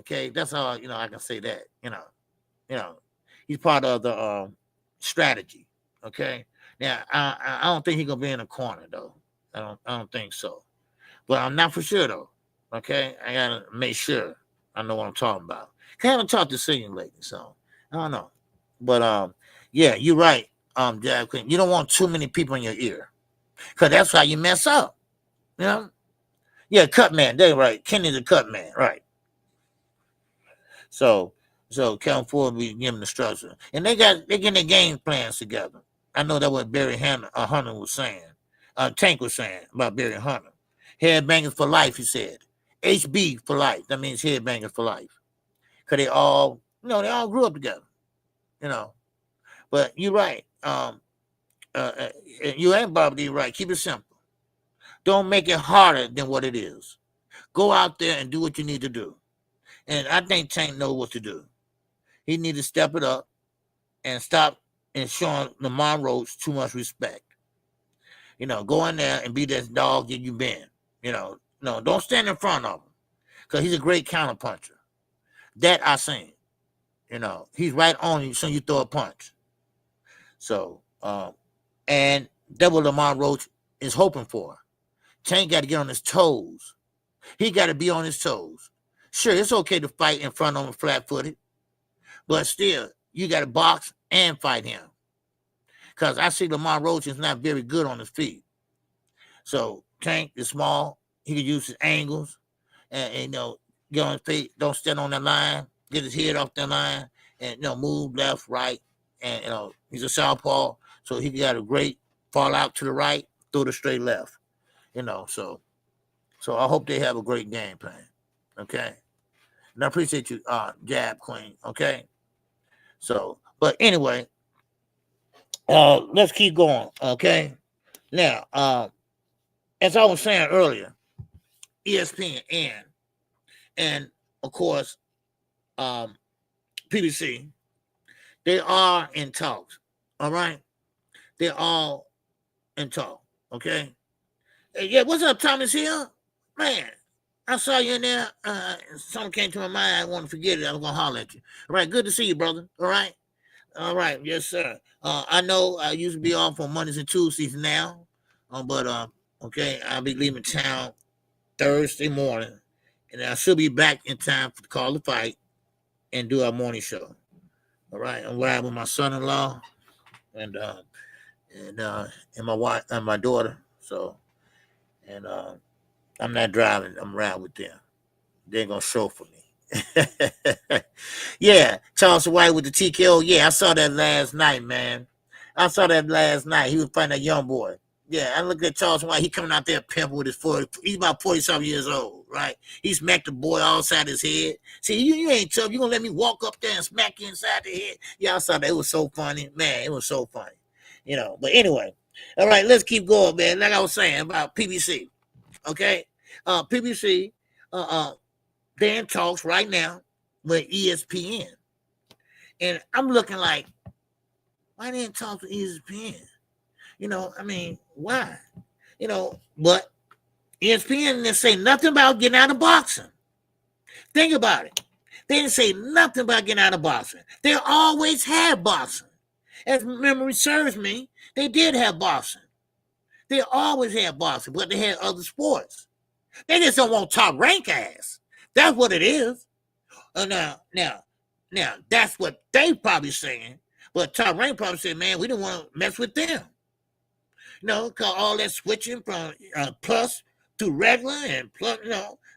Okay, that's all, you know, I can say that, you know, he's part of the strategy. Okay, now I don't think he's gonna be in the corner though. I don't think so, but I'm not for sure though. Okay, I gotta make sure I know what I'm talking about. I haven't talked to singing lately, so I don't know. But yeah, you're right, Jack Quinn. You don't want too many people in your ear, cause that's how you mess up. You know. Yeah, cut man. They're right. Kenny the cut man, right. So So Kevin Ford will be giving the structure. And they getting their game plans together. I know that what Barry Hunter was saying. Tank was saying about Barry Hunter. Headbangers for life, he said. HB for life. That means headbangers for life. Because they all, they all grew up together. But you're right. You ain't Bobby right. Keep it simple. Don't make it harder than what it is. Go out there and do what you need to do. And I think Tank knows what to do. He need to step it up and stop and showing Lamont Roach too much respect. Go in there and be that dog that you been. No, don't stand in front of him because he's a great counterpuncher. That I seen. He's right on you so you throw a punch. So, and that's what Lamont Roach is hoping for. Tank got to get on his toes. He got to be on his toes. Sure, it's okay to fight in front of him flat-footed, but still, you got to box and fight him. Because I see Lamont Roach is not very good on his feet. So Tank is small. He can use his angles and get on his feet. Don't stand on that line. Get his head off that line and move left, right. And he's a southpaw, so he got a great fall out to the right, throw the straight left. So I hope they have a great game plan. Okay. And I appreciate you, Jab Queen. Okay. So, but anyway, let's keep going. Okay. Now, as I was saying earlier, ESPN and of course, PBC, they are in talks. All right. They're all in talk. Okay. Hey, yeah, what's up, Thomas Hill? Man, I saw you in there. Something came to my mind. I want to forget it. I was going to holler at you. All right. Good to see you, brother. All right. All right. Yes, sir. I know I used to be off on Mondays and Tuesdays now. But okay, I'll be leaving town Thursday morning. And I should be back in time to call the fight and do our morning show. All right. I'm riding with my son-in-law and my wife and my daughter. So, and I'm not driving. I'm riding with them. They're gonna show for me. Yeah, Charles White with the TKO. Yeah, I saw that last night, man. I saw that last night. He was fighting that young boy. Yeah, I looked at Charles White. He coming out there pimping with his 40. He's about 40-something years old, right? He smacked the boy all inside his head. See, you ain't tough. You gonna let me walk up there and smack you inside the head? Yeah, I saw that. It was so funny, man. It was so funny, But anyway, all right, let's keep going, man. Like I was saying about PBC, okay? PBC, they're in talks right now with ESPN, and I'm looking like, why they didn't talk to ESPN? I mean, why? But ESPN didn't say nothing about getting out of boxing. Think about it. They didn't say nothing about getting out of boxing. They always had boxing. As memory serves me, they did have boxing. They always had boxing, but they had other sports. They just don't want top rank ass. That's what it is. Now, that's what they probably saying. But top rank probably said, man, we didn't want to mess with them. Cause all that switching from plus to regular and plus,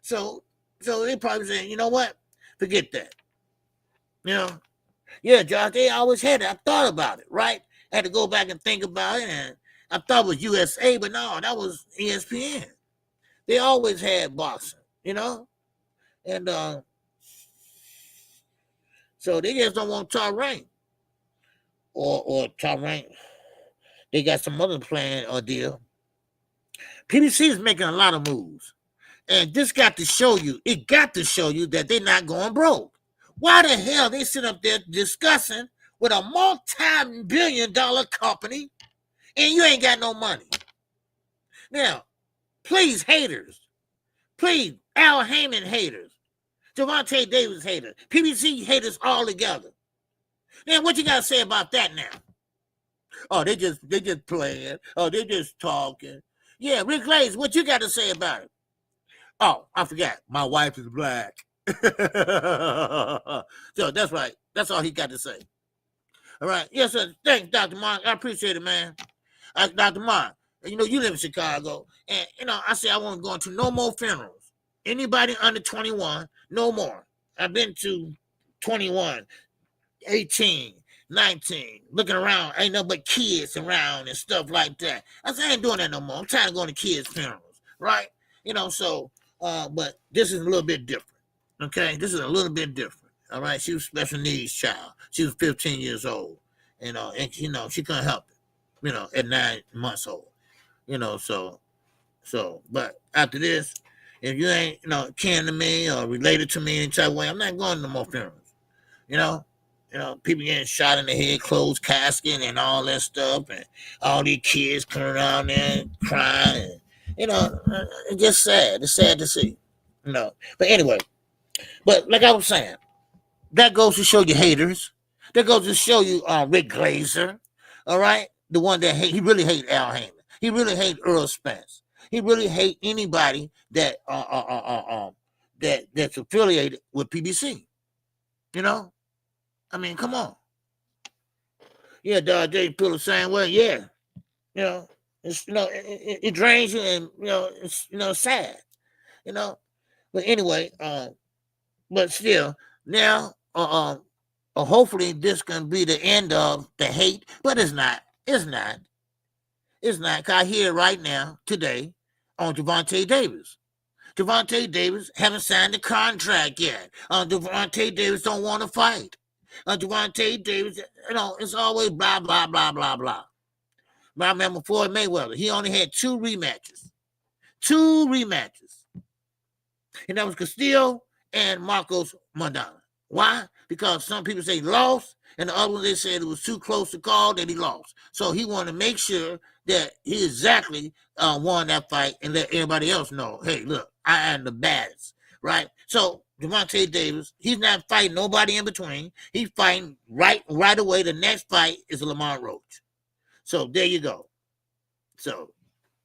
so they probably saying, you know what? Forget that. Yeah, Josh, they always had it. I thought about it, right? I had to go back and think about it, and I thought it was USA, but no, that was ESPN. They always had boxing, and so they just don't want top rank or top rank. They got some other plan or deal. PBC is making a lot of moves. And this got to show you that they're not going broke. Why the hell they sit up there discussing with a multi-billion-dollar company and you ain't got no money? Now, please, haters. Please, Al Heyman haters. Javante Davis haters. PBC haters all together. Now, what you got to say about that now? Oh, they just playing. Oh, they just talking. Yeah, Rick Glaze, what you got to say about it? Oh, I forgot. My wife is black. So that's right. That's all he got to say. All right. Yes, sir. Thanks, Dr. Mark. I appreciate it, man. Dr. Mark, you live in Chicago. And, I say I won't go into no more funerals. Anybody under 21, no more. I've been to 21, 18, 19, looking around, ain't nothing but kids around and stuff like that. I said, I ain't doing that no more. I'm tired of going to kids' funerals, right? So, but this is a little bit different, okay? This is a little bit different, all right? She was a special needs child. She was 15 years old, and, she couldn't help it, at 9 months old, so, but after this, if you ain't, kin to me or related to me in any type of way, I'm not going to no more funerals, you know? People getting shot in the head, closed casket, and all that stuff, and all these kids coming around there and crying. It's just sad. It's sad to see. But anyway, but like I was saying, that goes to show you haters. That goes to show you Rick Glazer. All right, the one that he really hate Al Haney. He really hate Earl Spence. He really hate anybody that that's affiliated with PBC. I mean, come on. Yeah, Dog J feel the same way. Yeah, it's it drains you, and it's sad. But anyway, but still now, hopefully this can be the end of the hate, but it's not. It's not. It's not. 'Cause I hear right now today on Gervonta Davis. Gervonta Davis haven't signed the contract yet. Gervonta Davis don't want to fight. Gervonta Davis, it's always blah, blah, blah, blah, blah. But I remember Floyd Mayweather, he only had 2 rematches. 2 rematches. And that was Castillo and Marcos Maidana. Why? Because some people say he lost, and the other ones, they said it was too close to call that he lost. So he wanted to make sure that he exactly won that fight and let everybody else know, hey, look, I am the baddest, right? So Gervonta Davis, he's not fighting nobody in between. He's fighting right away. The next fight is Lamont Roach. So there you go. So,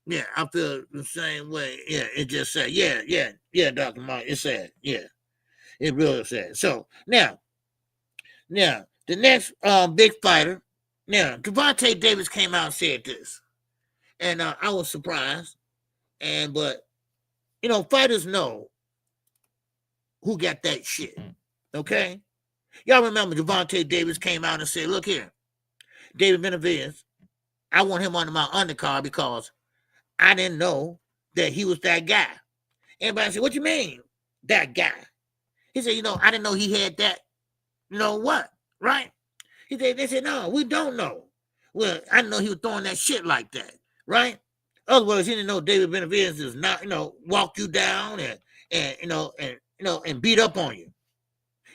yeah, I feel the same way. Yeah, it just said, yeah, Dr. Mark, it's sad. Yeah, it really sad. So now, the next big fighter, now, Gervonta Davis came out and said this. And I was surprised. But fighters know who got that shit. Okay? Y'all remember Gervonta Davis came out and said, look here, David Benavidez, I want him under my undercard because I didn't know that he was that guy. Everybody said, what you mean, that guy? He said, I didn't know he had that, what, right? They said, no, we don't know. Well, I didn't know he was throwing that shit like that, right? Other words, he didn't know David Benavidez is not, walk you down and beat up on you.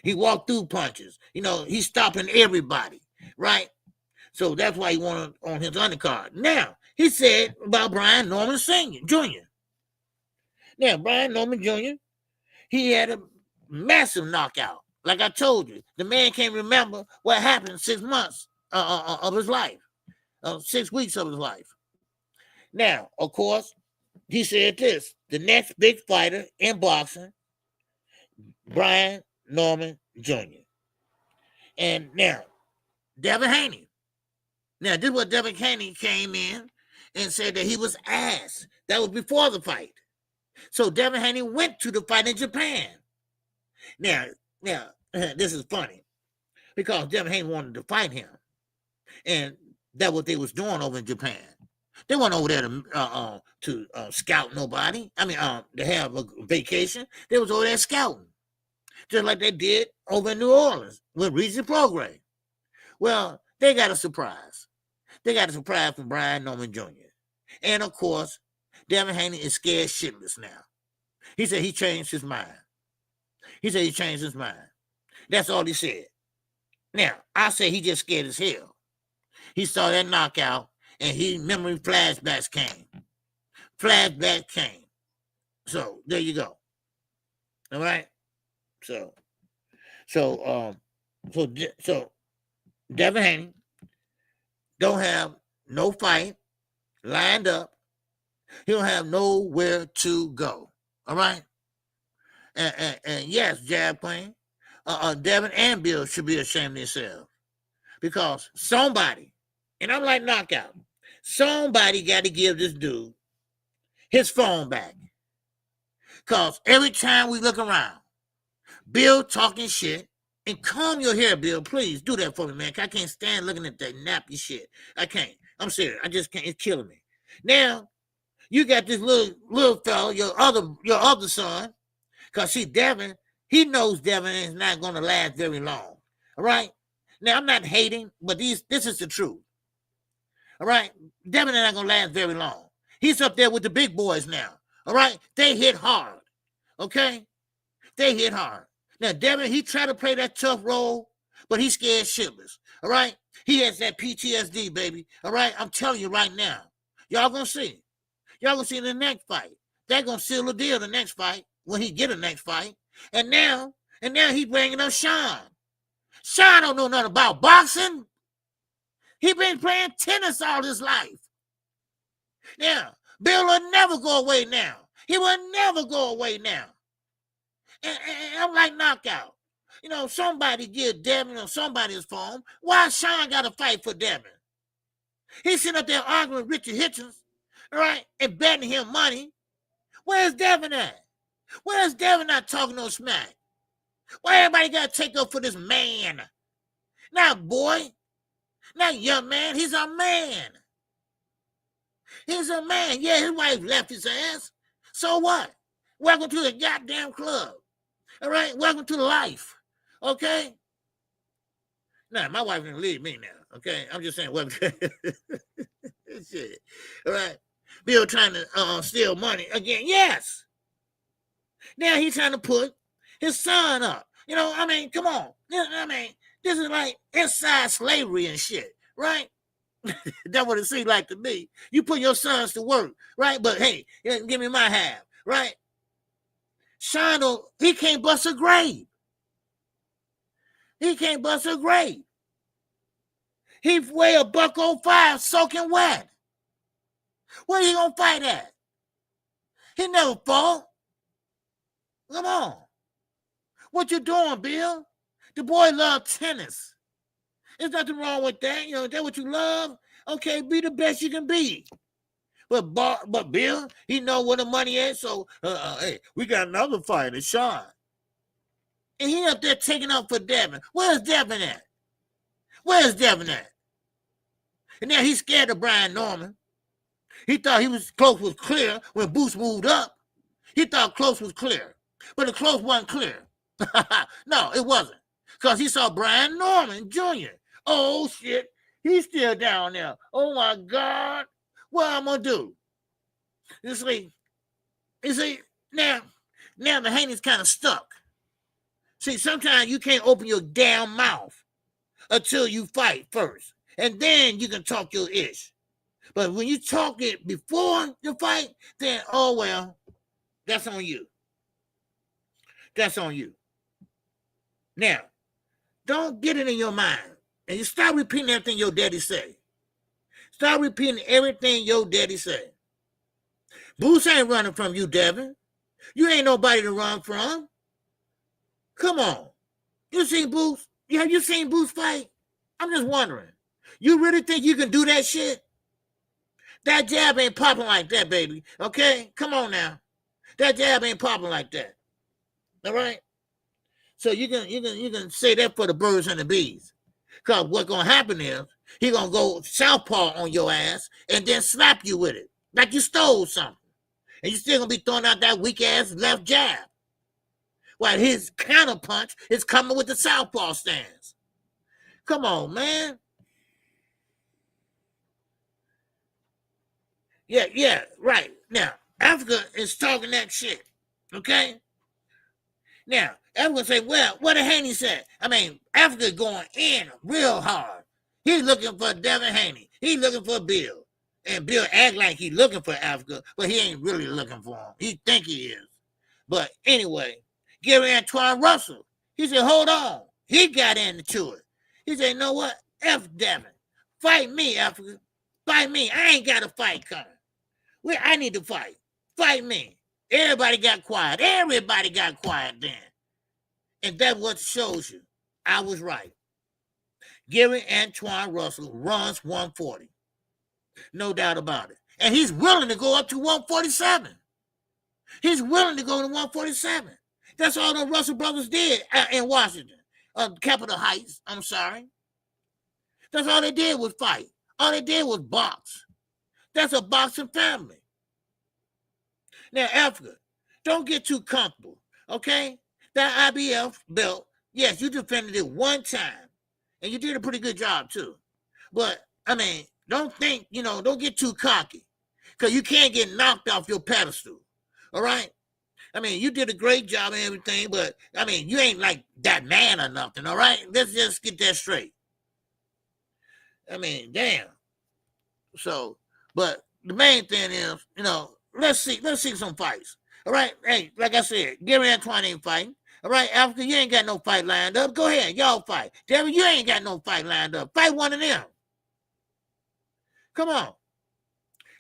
He walked through punches. He's stopping everybody, right? So that's why he wanted on his undercard. Now, he said about Brian Norman Jr. Now, Brian Norman Jr., he had a massive knockout. Like I told you, the man can't remember what happened 6 months of his life, 6 weeks of his life. Now, of course, he said this, the next big fighter in boxing, Brian Norman Jr. And now, Devin Haney. Now, this is what Devin Haney came in and said that he was ass. That was before the fight. So Devin Haney went to the fight in Japan. Now, this is funny because Devin Haney wanted to fight him. And that's what they was doing over in Japan. They weren't over there to scout nobody. I mean, to have a vacation. They was over there scouting. Just like they did over in New Orleans with Regis Prograis. Well, they got a surprise. They got a surprise from Brian Norman Jr. And, of course, Devin Haney is scared shitless now. He said he changed his mind. That's all he said. Now, I say he just scared as hell. He saw that knockout, and memory flashbacks came. So, there you go. All right? So Devin Haney don't have no fight lined up. He don't have nowhere to go. All right? And yes, Jab Queen, Devin and Bill should be ashamed of themselves. Because somebody, and I'm like knockout, somebody got to give this dude his phone back. Because every time we look around, Bill talking shit And comb your hair, Bill. Please do that for me, man. I can't stand looking at that nappy shit. I can't. I'm serious. I just can't. It's killing me. Now, you got this little fella, your other son, because see, Devin, he knows Devin is not going to last very long. All right? Now, I'm not hating, but this is the truth. All right? Devin is not going to last very long. He's up there with the big boys now. All right? They hit hard. Okay? They hit hard. Now, Devin, he tried to play that tough role, but he's scared shitless. All right? He has that PTSD, baby. All right? I'm telling you right now. Y'all going to see. Y'all going to see in the next fight. They're going to seal the deal the next fight when he get a next fight. And now he bringing up Sean. Sean don't know nothing about boxing. He been playing tennis all his life. Now, Bill will never go away now. He will never go away now. And I'm like knockout. You know, somebody give Devin on somebody's phone. Why Sean got to fight for Devin? He's sitting up there arguing with Richard Hitchens, all right, and betting him money. Where's Devin at? Where's Devin not talking no smack? Why everybody got to take up for this man? Not boy, not young man. He's a man. He's a man. Yeah, his wife left his ass. So what? Welcome to the goddamn club. All right? Welcome to life. Okay? Nah, my wife didn't leave me now. Okay? I'm just saying, welcome to shit. All right? Bill trying to steal money again. Yes. Now he's trying to put his son up. You know, I mean, come on. I mean, this is like inside slavery and shit, right? That's what it seems like to me. You put your sons to work, right? But hey, give me my half, right? Sean, he can't bust a grave. He can't bust a grave. He weigh a $105 soaking wet. Where he gonna fight at? He never fought. Come on. What you doing, Bill? The boy loves tennis. There's nothing wrong with that. You know, is that what you love? Okay, be the best you can be. But Bill, he know where the money is, so hey, we got another fight, it's Sean. And he up there taking up for Devin. Where's Devin at? Where's Devin at? And now he's scared of Brian Norman. He thought he was close was clear when Boost moved up. He thought close was clear. But the close wasn't clear. No, it wasn't. Because he saw Brian Norman Jr. Oh, shit. He's still down there. Oh, my God. What I'm going to do? You see, now the Haney's kind of stuck. See, sometimes you can't open your damn mouth until you fight first. And then you can talk your ish. But when you talk it before the fight, then, oh, well, that's on you. That's on you. Now, don't get it in your mind. And you start repeating everything your daddy say. Start repeating everything your daddy say. Boots ain't running from you, Devin. You ain't nobody to run from. Come on. You seen Boots? Have you seen Boots fight? I'm just wondering. You really think you can do that shit? That jab ain't popping like that, baby. Okay? Come on now. That jab ain't popping like that. All right? So you can say that for the birds and the bees. Because what's going to happen is he going to go southpaw on your ass and then slap you with it. Like you stole something. And you still going to be throwing out that weak-ass left jab. While his counterpunch is coming with the southpaw stance. Come on, man. Yeah, right. Now, Africa is talking that shit. Okay? Now, Africa say, well, what did Haney say? I mean, Africa going in real hard. He's looking for Devin Haney. He's looking for Bill. And Bill act like he's looking for Africa, but he ain't really looking for him. He think he is. But anyway, Gary Antoine Russell, he said, hold on. He got into it. He said, you know what? F Devin. Fight me, Africa. Fight me. I ain't got a fight coming. I need to fight. Fight me. Everybody got quiet. Everybody got quiet then. And that's what shows you I was right. Gary Antoine Russell runs 140. No doubt about it. And he's willing to go up to 147. He's willing to go to 147. That's all the Russell brothers did in Washington. Capitol Heights. I'm sorry. That's all they did was fight. All they did was box. That's a boxing family. Now, Africa, don't get too comfortable, okay? That IBF belt, yes, you defended it one time, and you did a pretty good job, too. But, I mean, don't think, don't get too cocky, because you can't get knocked off your pedestal, all right? I mean, you did a great job and everything, but, I mean, you ain't like that man or nothing, all right? Let's just get that straight. I mean, damn. So, but the main thing is, let's see some fights. All right. Hey, like I said, Gary Antoine ain't fighting. All right, Africa, you ain't got no fight lined up. Go ahead, y'all fight. Devin, you ain't got no fight lined up. Fight one of them. Come on.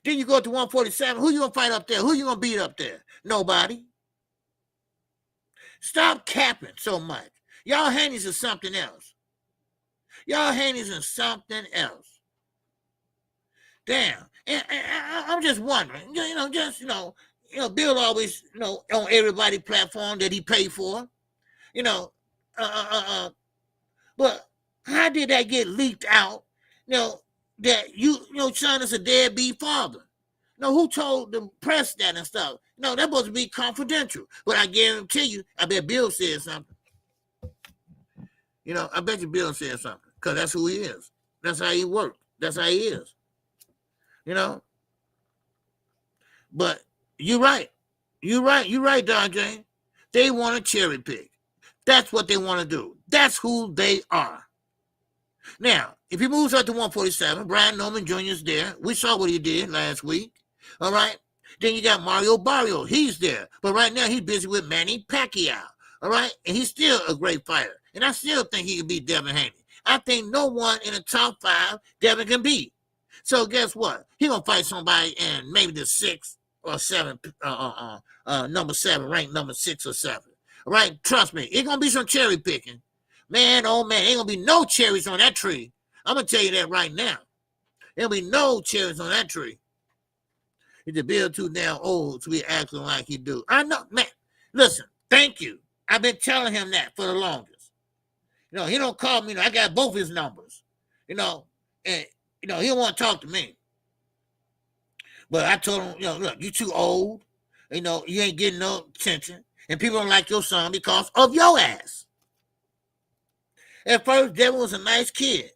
Then you go to 147. Who you gonna fight up there? Who you gonna beat up there? Nobody. Stop capping so much. Y'all Haneys is something else. Y'all Haneys is something else. Damn. And I'm just wondering, Bill always, on everybody's platform that he paid for, but how did that get leaked out, that son is a deadbeat father? Who told the press that and stuff? That's supposed to be confidential. But I guarantee you, I bet Bill said something. I bet you Bill said something, because that's who he is. That's how he works. That's how he is. But you're right. You're right, Don Jane. They want to cherry pick. That's what they want to do. That's who they are. Now, if he moves up to 147, Brian Norman Jr. is there. We saw what he did last week. All right. Then you got Mario Barrio. He's there. But right now, he's busy with Manny Pacquiao. All right. And he's still a great fighter. And I still think he can beat Devin Haney. I think no one in the top 5 Devin can beat. So guess what? He gonna fight somebody in maybe the 6 or 7, number 7, ranked number 6 or 7. All right, trust me, it's gonna be some cherry picking. Man, oh man, ain't gonna be no cherries on that tree. I'm gonna tell you that right now. There'll be no cherries on that tree. He's a Bill too damn old to be acting like he do. I know, man. Listen, thank you. I've been telling him that for the longest. He don't call me. I got both his numbers. And he don't want to talk to me. But I told him, look, you too old. You ain't getting no attention. And people don't like your son because of your ass. At first, Devin was a nice kid.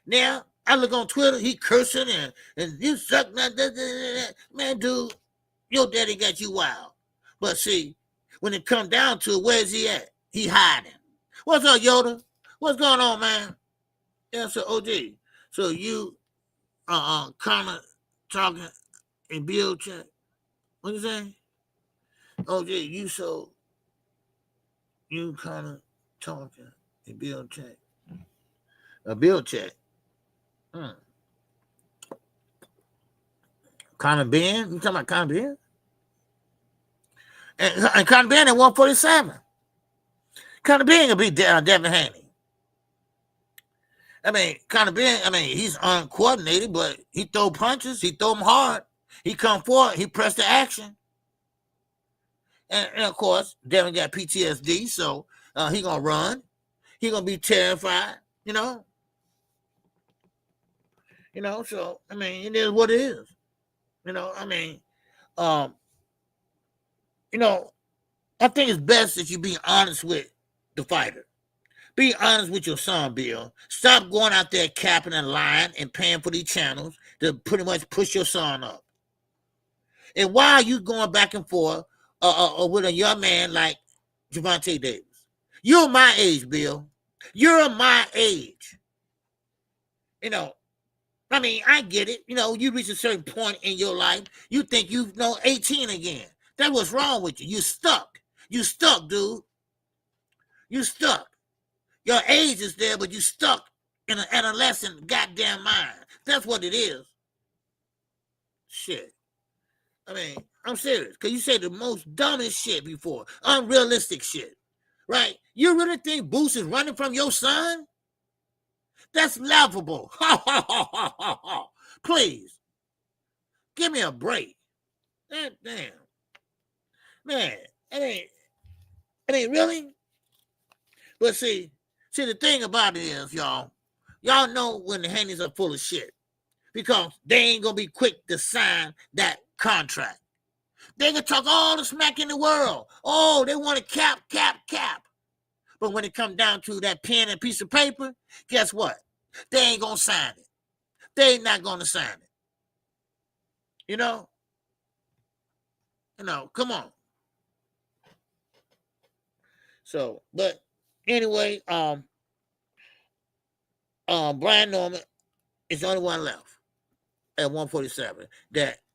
Now, I look on Twitter, he cursing and you suck. Man, dude, your daddy got you wild. But see, when it come down to it, where's he at? He hiding. What's up, Yoda? What's going on, man? Yeah, so OG. So you kind of talking in Bill chat. What you saying? OG, you kind of talking in Bill chat. A Bill chat. Conor Ben? You talking about Conor Ben? And Conor Ben at 147. Conor Ben gonna be Devin Haney. I mean, Conor Ben, he's uncoordinated, but he throw punches. He throw them hard. He come forward. He press the action. And of course, Devin got PTSD, so he going to run. He going to be terrified, so, it is what it is. I think it's best that you be honest with the fighter. Be honest with your son, Bill. Stop going out there capping and lying and paying for these channels to pretty much push your son up. And why are you going back and forth with a young man like Gervonta Davis? You're my age, Bill. You're my age. I get it. You reach a certain point in your life, you think 18 again. That's what's wrong with you. You stuck. You stuck, dude. You stuck. Your age is there, but you stuck in an adolescent goddamn mind. That's what it is. Shit. I'm serious. Because you said the most dumbest shit before. Unrealistic shit. Right? You really think Boost is running from your son? That's laughable. Ha, ha, ha, ha, ha, ha. Please. Give me a break. Damn. Man, really? But see, See, the thing about it is, y'all know when the Haneys are full of shit because they ain't gonna be quick to sign that contract. They can talk all the smack in the world. Oh, they want to cap. But when it comes down to that pen and piece of paper, guess what? They ain't gonna sign it. They ain't not gonna sign it. You know, come on. So, but anyway, Brian Norman is the only one left at 147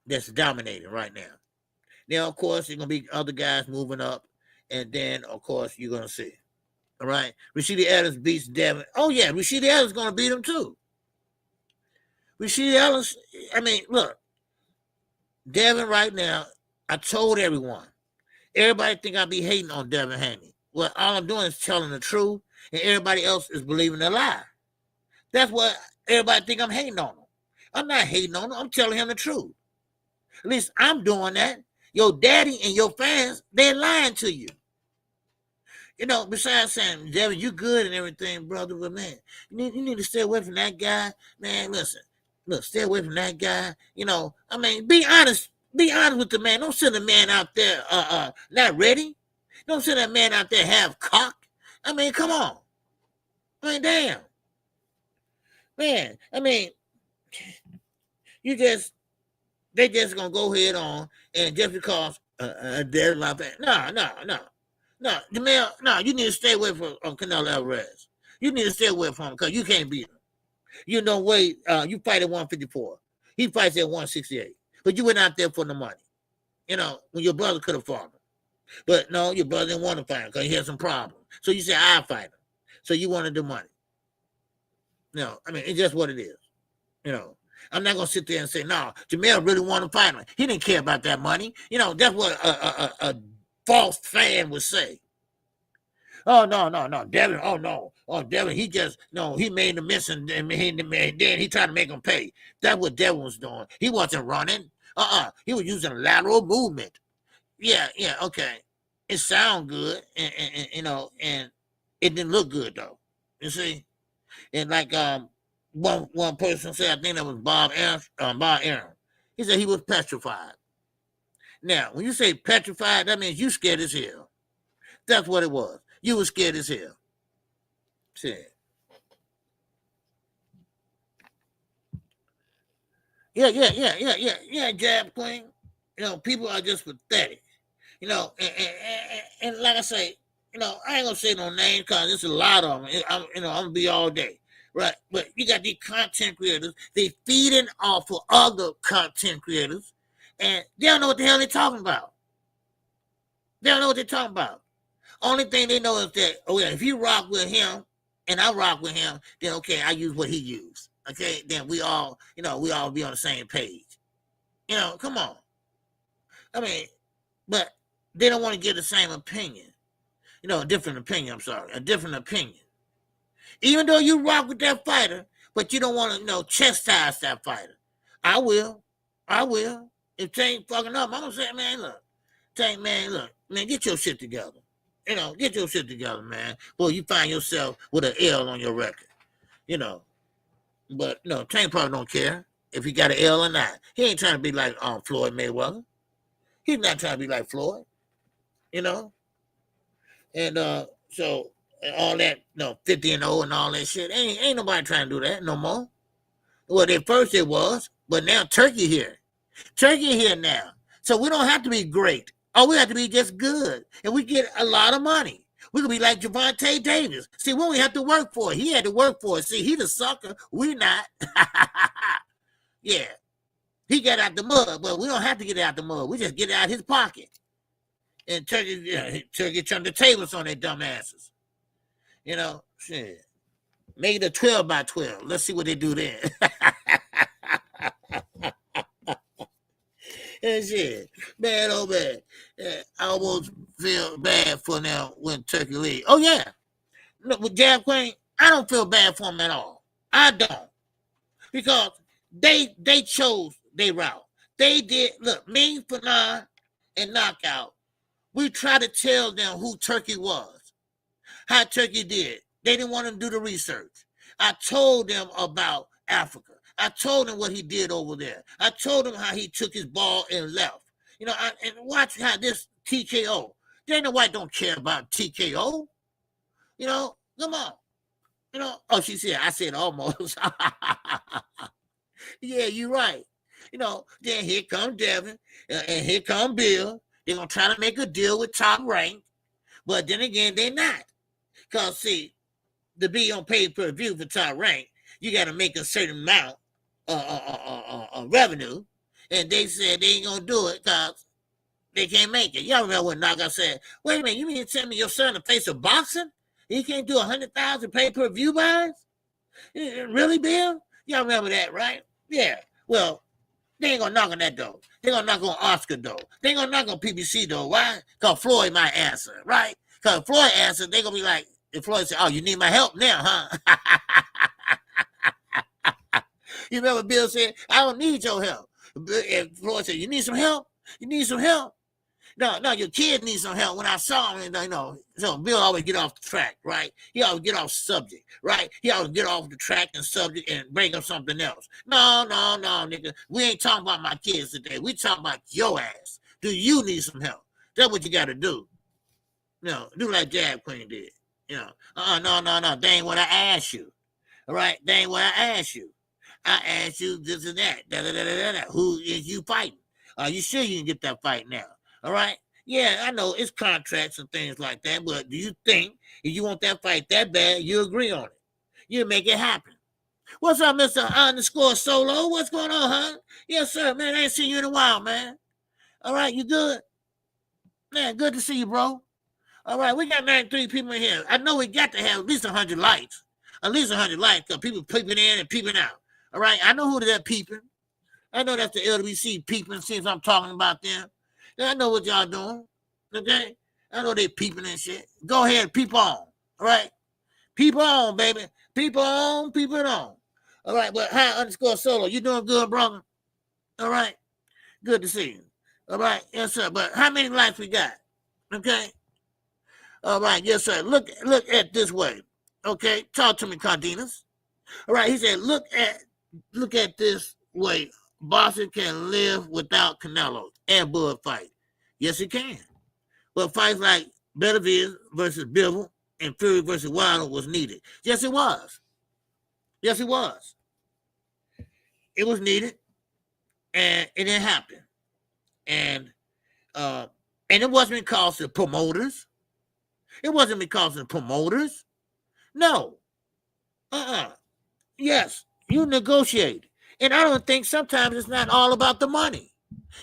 that's dominating right now. Now, of course, there's gonna be other guys moving up, and then of course you're gonna see. All right, Rashida Ellis beats Devin. Oh yeah, Rashida Ellis is gonna beat him too. Rashida Ellis, I mean, look, Devin right now. I told everyone. Everybody think I be hating on Devin Haney. Well, all I'm doing is telling the truth, and everybody else is believing the lie. That's what everybody think I'm hating on him. I'm not hating on him. I'm telling him the truth. At least I'm doing that. Your daddy and your fans, they're lying to you. You know, besides saying, Devin, you good and everything, brother, but man, you need to stay away from that guy. Man, listen, look, stay away from that guy. You know, I mean, be honest. Be honest with the man. Don't send a man out there not ready. Don't send that man out there half cocked. I mean, come on. I mean, damn. Man, I mean, they just gonna go head on and just because there's my fan. No, Jamel, no, you need to stay away from Canelo Alvarez. You need to stay away from him because you can't beat him. You know, wait, you fight at 154. He fights at 168. But you went out there for the money. You know, when your brother could have fought him. But no, your brother didn't want to fight him because he had some problems. So you said, I'll fight him. So you wanted the money. No, I mean, it's just what it is. You know, I'm not going to sit there and say, no, Jamel really wanted to fight him. He didn't care about that money. You know, that's what a false fan would say. Oh, no, Devin, Devin, he made the miss and then he tried to make him pay. That's what Devin was doing. He wasn't running. He was using lateral movement. Yeah, okay. It sound good, and you know, and it didn't look good though. You see, and like one person said, I think that was Bob Aaron. He said he was petrified. Now, when you say petrified, that means you scared as hell. That's what it was. You were scared as hell. See. Yeah, Jab Queen. You know, people are just pathetic. You know, and like I say, you know, I ain't gonna say no names because there's a lot of them. I'm gonna be all day, right? But you got these content creators. They feeding off of other content creators, and they don't know what the hell they're talking about. They don't know what they're talking about. Only thing they know is that, oh yeah, if you rock with him and I rock with him, then okay, I use what he used. Okay, then we all be on the same page. You know, come on. I mean, but they don't want to give the same opinion. You know, a different opinion, a different opinion. Even though you rock with that fighter, but you don't want to, chastise that fighter. I will. If Tank fucking up, I'm going to say, man, look. Tank, man, look. Man, get your shit together. You know, get your shit together, man. Boy, you find yourself with an L on your record. You know. But, Tank probably don't care if he got an L or not. He ain't trying to be like Floyd Mayweather. He's not trying to be like Floyd. You know? And so all that, 50-0 and all that shit, ain't nobody trying to do that no more. Well, at first it was, but now Turkey here. Turkey here now. So we don't have to be great. All we have to be just good. And we get a lot of money. We could be like Javante Davis. See, we only have to work for it. He had to work for it. See, he the sucker. We not. Yeah. He got out the mud, but we don't have to get out the mud. We just get it out his pocket. And Turkey turned the tables on their dumb asses. You know, shit. Make it a 12 by 12. Let's see what they do then. And shit. Man, oh man. I almost feel bad for them when Turkey leave. Oh yeah. Look, with Jab Queen, I don't feel bad for them at all. I don't. Because they chose their route. They did, look, me, Fanon, and Knockout. We try to tell them who Turkey was, how Turkey did. They didn't want to do the research. I told them about Africa. I told them what he did over there. I told them how he took his ball and left. You know, and watch how this TKO. Dana White don't care about TKO. You know, come on. You know, oh, she said, I said almost. Yeah, you're right. You know, then here come Devin, and here come Bill. They're going to try to make a deal with Top Rank. But then again, they're not. Because, see, to be on pay-per-view for Top Rank, you got to make a certain amount of revenue. And they said they ain't going to do it because they can't make it. Y'all remember when Naga said, wait a minute, you mean to tell me your son to face of boxing? He can't do 100,000 pay-per-view buys? Really, Bill? Y'all remember that, right? Yeah. Well, they ain't gonna knock on that door. They gonna knock on Oscar door. They ain't gonna knock on PBC door. Why? Because Floyd might answer, right? Because Floyd answer, they gonna be like, if Floyd say, oh, you need my help now, huh? You remember Bill said, I don't need your help. And Floyd said, you need some help? You need some help? No, your kid needs some help. When I saw him, you know, so Bill always get off the track, right? He always get off subject, right? He always get off the track and subject and bring up something else. No, nigga. We ain't talking about my kids today. We talking about your ass. Do you need some help? That's what you got to do. You know, do like Jab Queen did. You know, no. That ain't what I asked you. All right? That ain't what I asked you. I asked you this and that. Da. Who is you fighting? Are you sure you can get that fight now? All right? Yeah, I know it's contracts and things like that, but do you think if you want that fight that bad, you agree on it? You make it happen. What's up, Mr. _ Solo? What's going on, huh? Yes, sir, man. I ain't seen you in a while, man. All right, you good? Man, good to see you, bro. All right, we got 93 people in here. I know we got to have at least 100 likes. At least 100 likes, because people peeping in and peeping out. All right, I know who they're peeping. I know that's the LWC peeping since I'm talking about them. I know what y'all doing, okay? I know they peeping and shit. Go ahead, peep on, all right? Peep on, baby. Peep on, peep it on. All right, but hi _ Solo. You doing good, brother? All right? Good to see you. All right, yes, sir. But how many likes we got? Okay? All right, yes, sir. Look at this way, okay? Talk to me, Cardenas. All right, he said, look at this way. Boxing can live without Canelo and Bud fight. Yes, it can. But fights like Beterbiev versus Bivol and Fury versus Wilder was needed. Yes, it was. Yes, it was. It was needed, and it didn't happen. And it wasn't because of promoters. It wasn't because of the promoters. No. Yes, you negotiate. And I don't think sometimes it's not all about the money.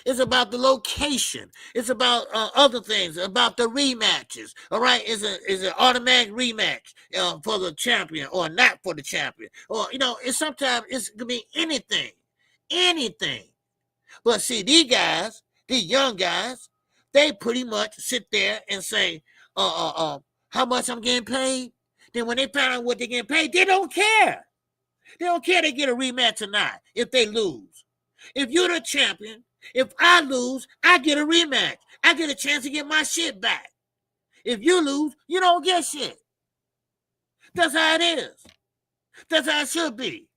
It's about the location. It's about other things, about the rematches. All right, is an automatic rematch for the champion or not for the champion? Or, you know, sometimes it could be anything. But see, these guys, these young guys, they pretty much sit there and say, how much I'm getting paid. Then when they find out what they're getting paid, they don't care. They don't care they get a rematch or not if they lose. If you're the champion, if I lose, I get a rematch. I get a chance to get my shit back. If you lose, you don't get shit. That's how it is. That's how it should be.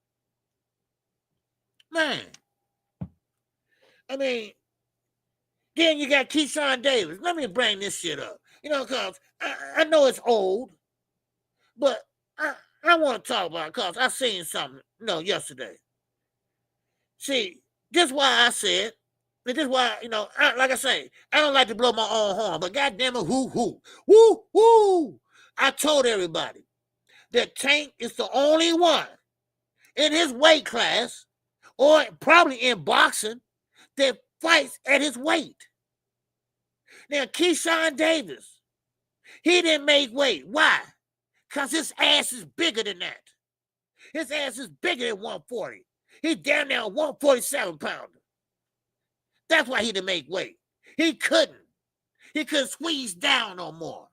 Man. I mean, then you got Keyshawn Davis. Let me bring this shit up. You know, because I know it's old, but I want to talk about it because I seen something, yesterday. See, this is why I said, this is why, like I say, I don't like to blow my own horn, but goddamn it, woo. I told everybody that Tank is the only one in his weight class, or probably in boxing, that fights at his weight. Now, Keyshawn Davis, he didn't make weight. Why? Because his ass is bigger than that. His ass is bigger than 140. He's down there 147 pounder. That's why he didn't make weight. He couldn't. He couldn't squeeze down no more.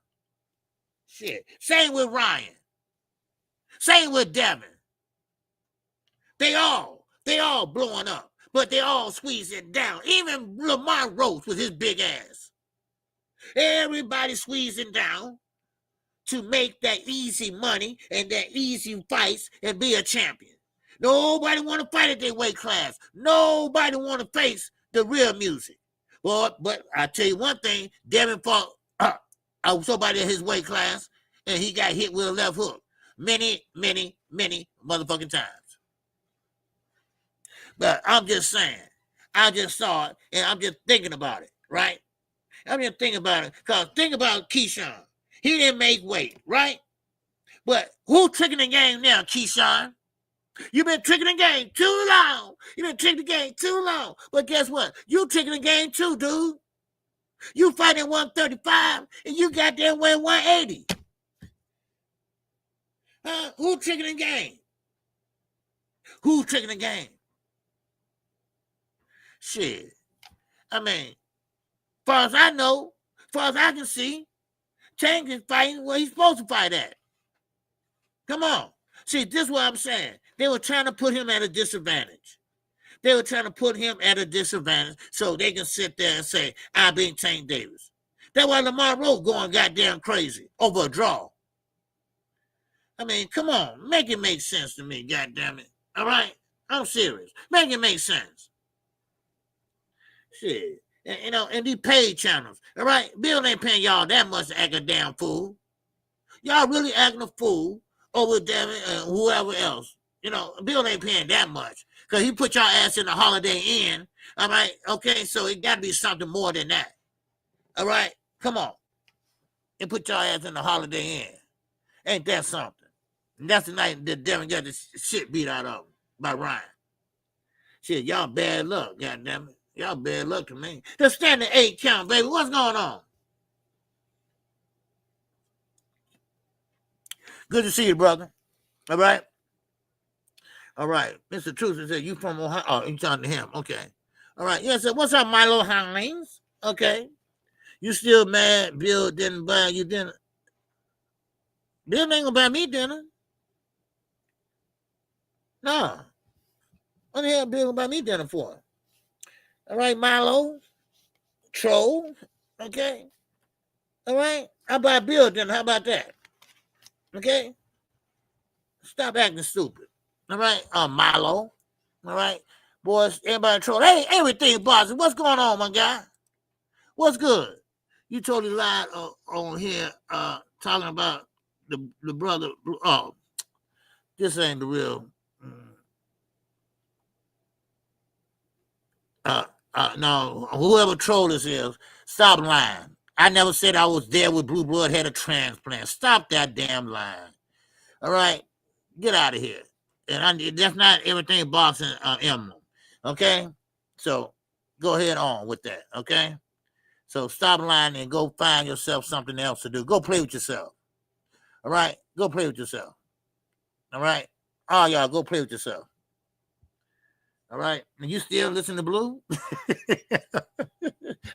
Shit. Same with Ryan. Same with Devin. They all blowing up, but they all squeezing down. Even Lamont Roach with his big ass. Everybody squeezing down. to make that easy money and that easy fights and be a champion. Nobody want to fight at their weight class. Nobody want to face the real music. Well, but I tell you one thing, Devin fought somebody in his weight class, and he got hit with a left hook many motherfucking times. But I'm just saying, I just saw it, and I'm just thinking about it, right? I'm just thinking about it, because think about Keyshawn. He didn't make weight, right? But who tricking the game now, Keyshawn? You've been tricking the game too long. You've been tricking the game too long. But guess what? You tricking the game too, dude. You fighting 135, and you got there weighing 180. Who tricking the game? Who tricking the game? Shit. I mean, far as I know, far as I can see, Tank is fighting where he's supposed to fight at. Come on. See, this is what I'm saying. They were trying to put him at a disadvantage. They were trying to put him at a disadvantage so they can sit there and say, I beat Tank Davis. That's why Lamont Roach going goddamn crazy over a draw. I mean, come on. Make it make sense to me, goddamn it. All right? I'm serious. Make it make sense. Shit. And, you know, and these paid channels. All right? Bill ain't paying y'all that much to act a damn fool. Y'all really acting a fool over Devin and whoever else. You know, Bill ain't paying that much because he put y'all ass in the Holiday Inn. All right? Okay, so it got to be something more than that. All right? Come on. And put y'all ass in the Holiday Inn. Ain't that something? And that's the night that Devin got the shit beat out of him by Ryan. Shit, y'all bad luck, goddamn it. Y'all bad luck to me. The standing 8 count, baby. What's going on? Good to see you, brother. All right? All right. Mr. Truth said, you from Ohio? Oh, you talking to him. Okay. All right. Yeah, so what's up, Milo Hines? Okay. You still mad Bill didn't buy you dinner? Bill ain't gonna buy me dinner. No. What the hell Bill gonna buy me dinner for? All right, Milo. Troll. Okay. All right. I buy Bill dinner. How about that? Okay. Stop acting stupid. All right. Milo. All right. Boys, everybody troll. Hey, everything, boss. What's going on, my guy? What's good? You totally lied on here talking about the brother. Oh, this ain't the real. No, whoever troll this is, stop lying. I never said I was there with Blue Blood had a transplant. Stop that damn lying. All right? Get out of here. And that's not everything boxing emblem. Okay? So go ahead on with that. Okay? So stop lying and go find yourself something else to do. Go play with yourself. All right? Go play with yourself. All right? All y'all, go play with yourself. All right? And you still listen to Blue?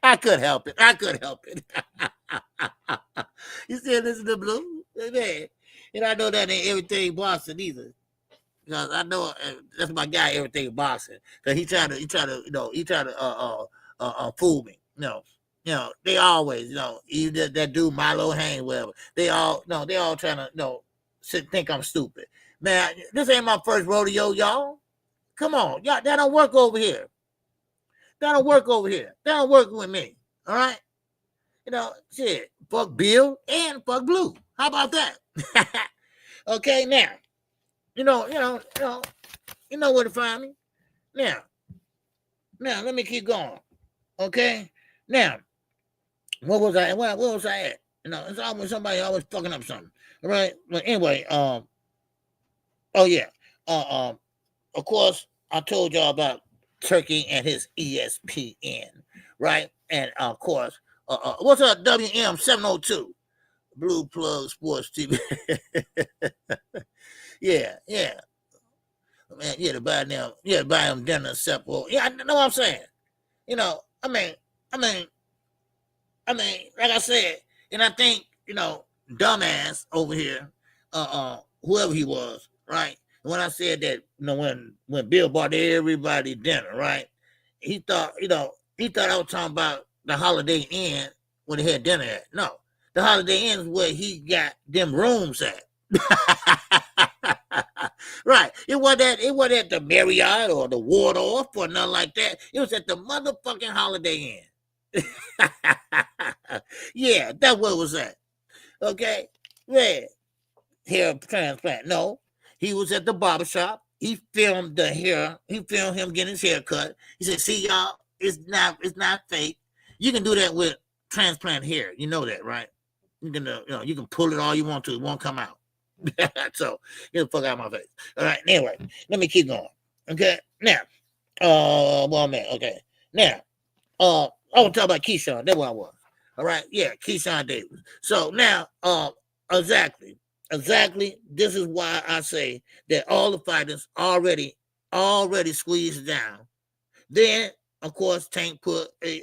I could help it. I could help it. You still listen to Blue? Man. And I know that ain't everything boxing either. Because I know that's my guy, everything boxing. Because he tried to fool me. You know, they always, either that dude Milo Haney, whatever. They all trying to, think I'm stupid. Man, this ain't my first rodeo, y'all. Come on, y'all, that don't work over here. That don't work over here. That don't work with me. All right? Shit. Fuck Bill and fuck Blue. How about that? Okay, now. You know where to find me. Now, let me keep going. Okay? Now, where was I at? It's always somebody always fucking up something. All right? But anyway, oh yeah. Of course, I told y'all about Turki and his ESPN, right? And of course, what's up, WM702? Blue Plug Sports TV. Yeah. Man, to buy them dinner separate. Yeah, I know what I'm saying. I mean, like I said, and I think, dumbass over here, whoever he was, right? When I said that, when Bill bought everybody dinner, right? He thought I was talking about the Holiday Inn when they had dinner at. No, The Holiday Inn is where he got them rooms at. Right. It wasn't at the Marriott or the Waldorf or nothing like that. It was at the motherfucking Holiday Inn. Yeah, that's where it was at. Okay? Yeah. Hair transplant. No. He was at the barbershop. He filmed the hair. He filmed him getting his hair cut. He said, see, y'all, it's not fake. You can do that with transplant hair. You know that, right? You can, you can pull it all you want to. It won't come out. So get the fuck out of my face. All right. Anyway, let me keep going. Okay. Now, one minute. Okay. Now, I want to talk about Keyshawn. That's what I was. All right. Yeah, Keyshawn Davis. So now, exactly. This is why I say that all the fighters already squeezed down. Then, of course, Tank put a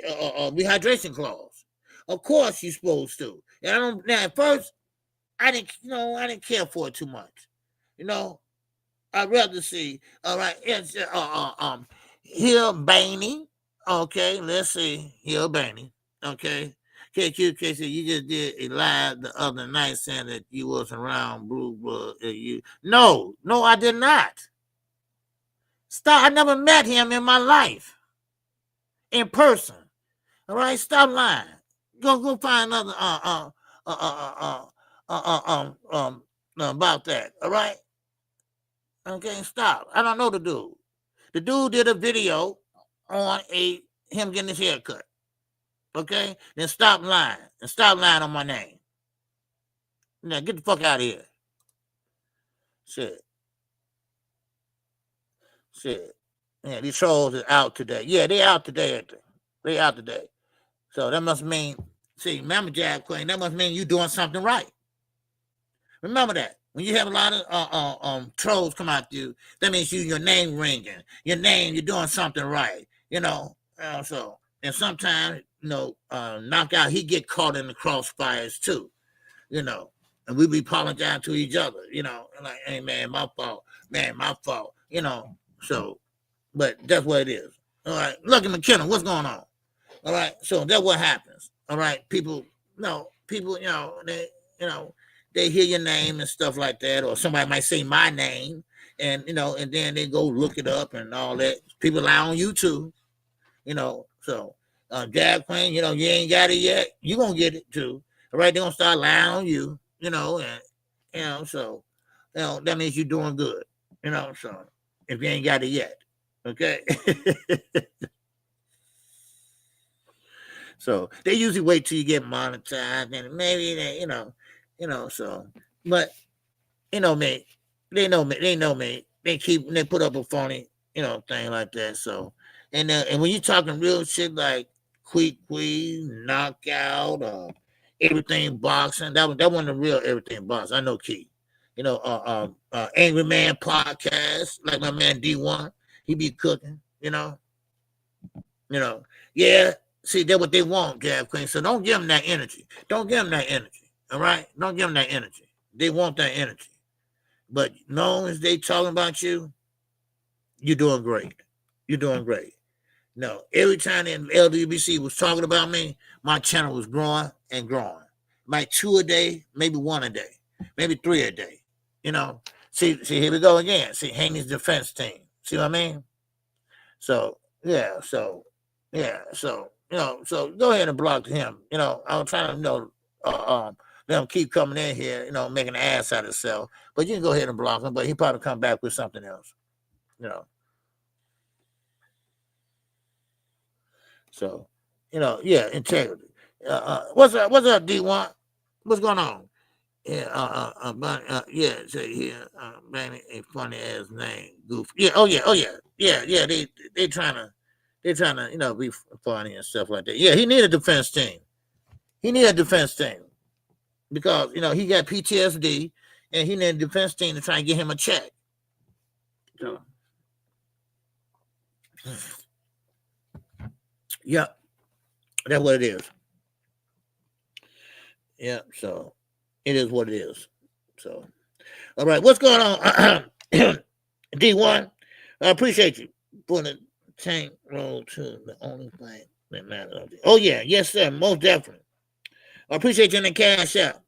rehydration clause. Of course, you're supposed to. And I don't. Now, at first, I didn't care for it too much. I'd rather see. All right, it's Hill Baney. Okay, let's see Hill Baney. Okay, KQKC, you just did a live the other night saying that you was around Blue Blood. No, I did not. Stop. I never met him in my life in person. All right, stop lying. Go find another about that. All right. Okay, stop. I don't know the dude. The dude did a video on him getting his hair cut. Okay, then stop lying and stop lying on my name. Now get the fuck out of here. Shit. Yeah, these trolls are out today. Yeah, they out today. They out today. So that must mean, see, remember, Jab Queen, that must mean you doing something right. Remember that. When you have a lot of trolls come out to you, that means your name ringing. You're doing something right. So, and sometimes, knockout, he get caught in the crossfires too, and we be apologizing to each other, like, hey, man, my fault. So, but that's what it is. All right. Lucky McKenna, what's going on? All right. So that's what happens. All right. People, they hear your name and stuff like that, or somebody might say my name, and and then they go look it up and all that. People lie on you too, So, Jab Queen, you ain't got it yet. You gonna get it too. All right, they gonna start lying on you, and so, that means you're doing good, So, if you ain't got it yet, okay. So they usually wait till you get monetized, and maybe they, so, but me, they know me. They put up a phony, thing like that. So, and when you talking real shit like Quick, Knockout, Everything Boxing, that wasn't the real Everything Boxing. I know Key, Angry Man podcast, like my man D1, he be cooking, yeah. See, that's what they want, Jab Queen. So don't give them that energy. All right? Don't give them that energy. They want that energy. But as long as they talking about you, you're doing great. No, every time the LWBC was talking about me, my channel was growing and growing. Like 2 a day, maybe 1 a day, maybe 3 a day. See, here we go again. See, Haney's defense team. See what I mean? So, yeah, so, so go ahead and block him. I'm trying to, them keep coming in here, making an ass out of himself. But you can go ahead and block him, but he probably come back with something else, So, yeah, integrity. What's up, D1? What's going on? Yeah, yeah, say here, Manny, a funny ass name, Goof. Yeah, oh yeah. They trying to, be funny and stuff like that. Yeah, he need a defense team. Because he got PTSD, and he need a defense team to try and get him a check. So, yeah, that's what it is. Yeah, so it is what it is. So, all right, what's going on, D1? I appreciate you putting the tank roll to the only thing that matters. Oh yeah, yes sir, most definitely. I appreciate you in the cash out.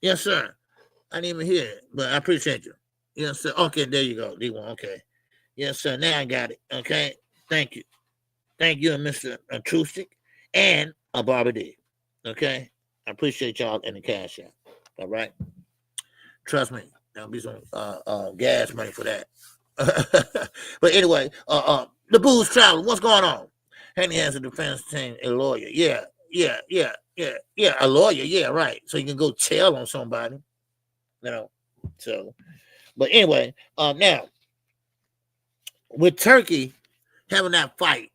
Yes, sir. I didn't even hear it, but I appreciate you. Yes, sir. Okay, there you go. D1. Okay. Yes, sir. Now I got it. Okay. Thank you. Thank you, Mr. Acoustic and a Barbara D. Okay. I appreciate y'all in the cash out. All right. Trust me. There'll be some gas money for that. But anyway, the booze traveler. What's going on? Haney has a defense team, a lawyer. Yeah. A lawyer. Yeah, right. So you can go tell on somebody. You know. So, but anyway, now with Turki having that fight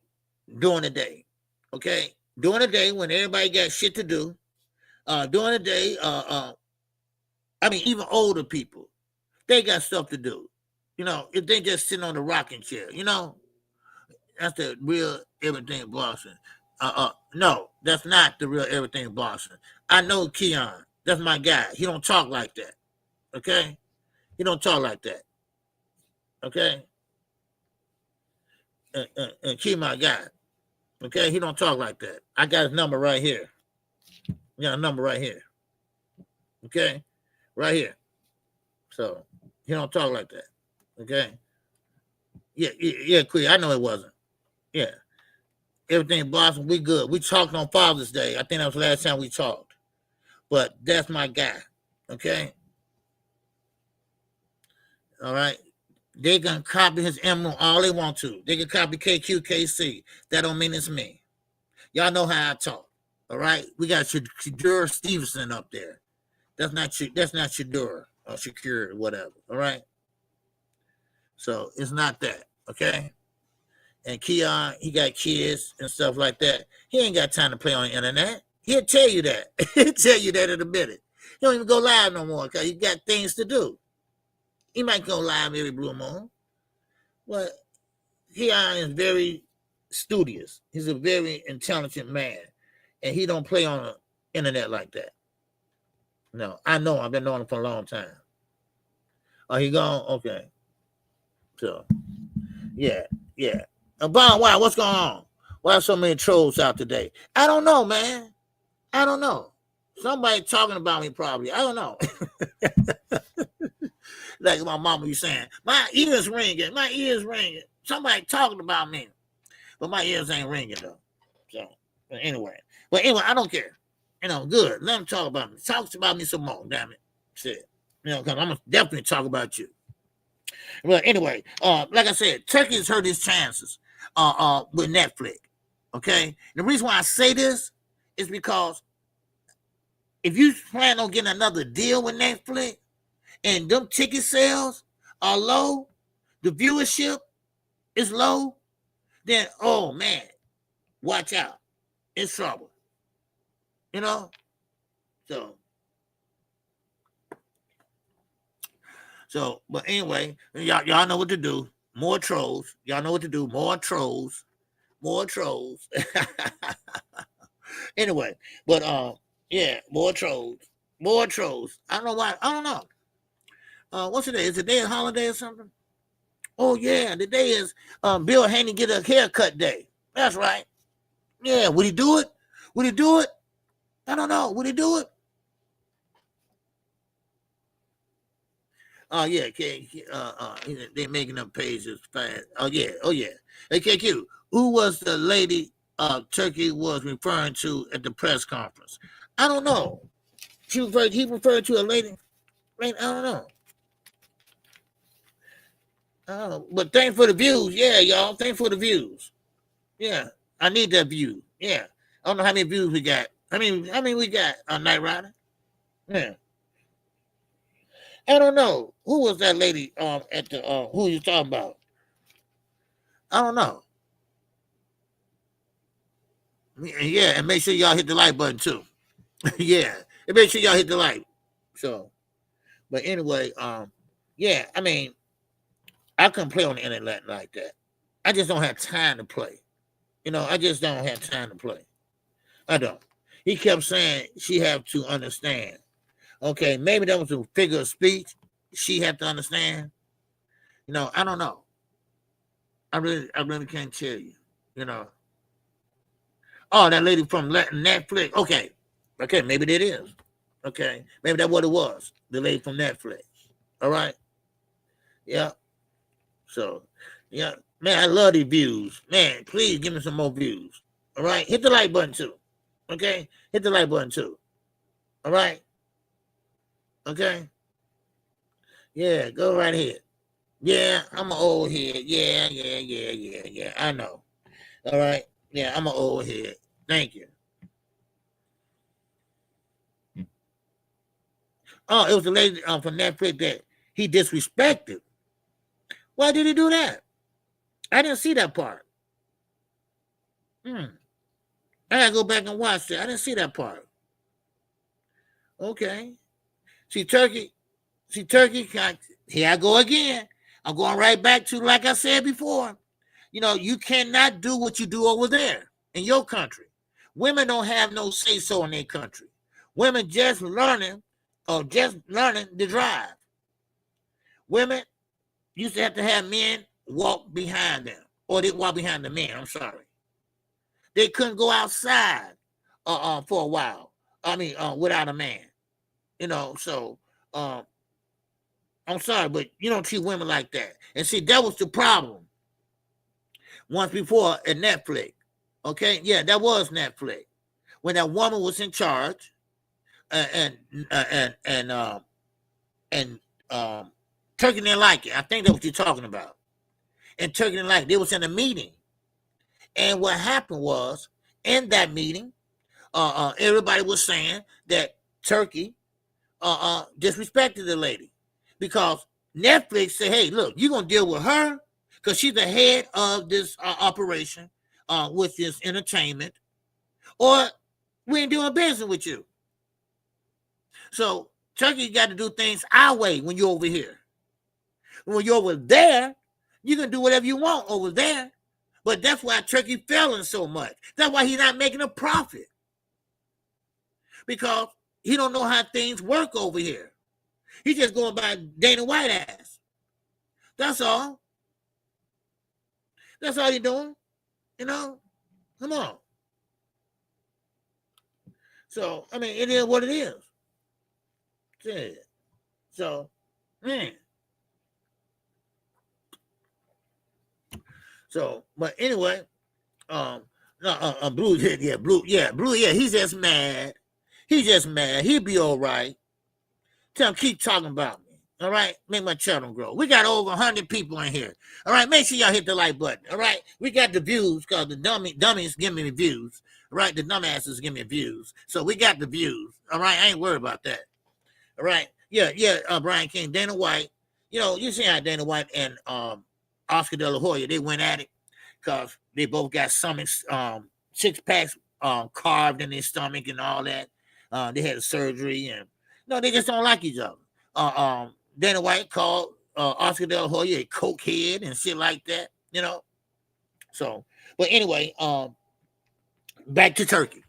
during the day, okay, during the day when everybody got shit to do, during the day, I mean, even older people, they got stuff to do. You know, if they just sitting on the rocking chair, you know, that's the real everything Boston. No, that's not the real everything Boston. I know Keon. That's my guy. He don't talk like that. Okay? He don't talk like that. Okay? And Keon, my guy. Okay? He don't talk like that. I got his number right here. Yeah, a number right here. Okay? Right here. So, he don't talk like that. Okay? Yeah, Queen. I know it wasn't. Yeah. Everything Boston, we good. We talked on Father's Day. I think that was the last time we talked. But that's my guy. Okay? All right? They can copy his emblem all they want to. They can copy KQKC. That don't mean it's me. Y'all know how I talk. All right? We got Shadur Stevenson up there. That's not Shadur or Shakur or whatever. All right? So it's not that. Okay? And Keon, he got kids and stuff like that. He ain't got time to play on the internet. He'll tell you that. He'll tell you that in a minute. He don't even go live no more because he got things to do. He might go live every blue moon. But Keon is very studious. He's a very intelligent man. And he don't play on the internet like that. No, I know. I've been knowing him for a long time. Oh, he gone? Okay. So, yeah. Bon, why? What's going on? Why are so many trolls out today? I don't know, man. I don't know. Somebody talking about me probably. I don't know. Like my mama be saying, my ears ringing. Somebody talking about me. But my ears ain't ringing, though. So, anyway, I don't care. You know, good. Let them talk about me. Talk about me some more, damn it. Shit. You know, because I'm going to definitely talk about you. Well, anyway, like I said, Turki has hurt his chances with Netflix. Okay? The reason why I say this is because if you plan on getting another deal with Netflix and them ticket sales are low, the viewership is low, then, oh, man, watch out. It's trouble. You know? So, but anyway, y'all know what to do. More trolls. Y'all know what to do. More trolls. Anyway, but yeah, more trolls. I don't know why. I don't know. What's the day? Is the day a holiday or something? Oh yeah, the day is Bill Haney get a haircut day. That's right. Yeah, would he do it? I don't know. Would he do it? Oh yeah, they're making up pages fast. Oh yeah. Hey KQ, who was the lady Turki was referring to at the press conference? I don't know. He referred to a lady. I don't know. But thanks for the views. Yeah, y'all. Thanks for the views. Yeah, I need that view. Yeah. I don't know how many views we got. I mean we got on Night Rider? Yeah. I don't know. Who was that lady at the who you talking about? I don't know. Yeah, and make sure y'all hit the like button too. Yeah. And make sure y'all hit the like. So, but anyway, yeah, I mean, I couldn't play on the internet like that. I just don't have time to play. You know, I just don't have time to play. I don't. He kept saying she have to understand. Okay, maybe that was a figure of speech. She had to understand. You know, I don't know. I really can't tell you. You know. Oh, that lady from Netflix. Okay. Okay, maybe that is. Okay, maybe that's what it was. The lady from Netflix. All right. Yeah. So, yeah, man, I love these views. Man, please give me some more views. All right, hit the like button too. Okay, hit the like button too. All right. Okay. Yeah, go right ahead. Yeah, I'm an old head. Yeah. I know. All right. Yeah, I'm an old head. Thank you. Oh, it was the lady from Netflix that he disrespected. Why did he do that? I didn't see that part. I gotta go back and watch that. I didn't see that part. Okay. See, Turkey. Here I go again. I'm going right back to, like I said before, you cannot do what you do over there in your country. Women don't have no say-so in their country. Women just learning to drive. Women used to have men walk behind them, or they walk behind the men. I'm sorry. They couldn't go outside for a while. I mean, without a man. So I'm sorry, but you don't treat women like that. And see, that was the problem once before at Netflix. Okay, yeah, that was Netflix when that woman was in charge, and Turkey didn't like it. I think that's what you're talking about. And Turkey didn't like it. They was in a meeting, and what happened was in that meeting, everybody was saying that Turkey disrespected the lady because Netflix said, hey, look, you're going to deal with her because she's the head of this operation, which is entertainment, or we ain't doing business with you. So Turkey got to do things our way when you're over here. When you're over there, you can do whatever you want over there. But that's why Turkey failing so much. That's why he's not making a profit. Because he don't know how things work over here. He's just going by Dana White ass. That's all. That's all you're doing. Come on. So, I mean, it is what it is. Yeah. So, man. So, but anyway, Blue, he's just mad. He'll be all right. Tell him, keep talking about me. All right? Make my channel grow. We got over 100 people in here. All right? Make sure y'all hit the like button. All right? We got the views because the dummies give me the views. All right? The dumbasses give me views. So we got the views. All right? I ain't worried about that. All right? Yeah, Brian King, Dana White. You see how Dana White and Oscar De La Hoya, they went at it because they both got stomachs, 6-packs carved in their stomach and all that. They had surgery and they just don't like each other. Dana White called Oscar De La Hoya a cokehead and shit like that, So, but anyway, back to Turkey.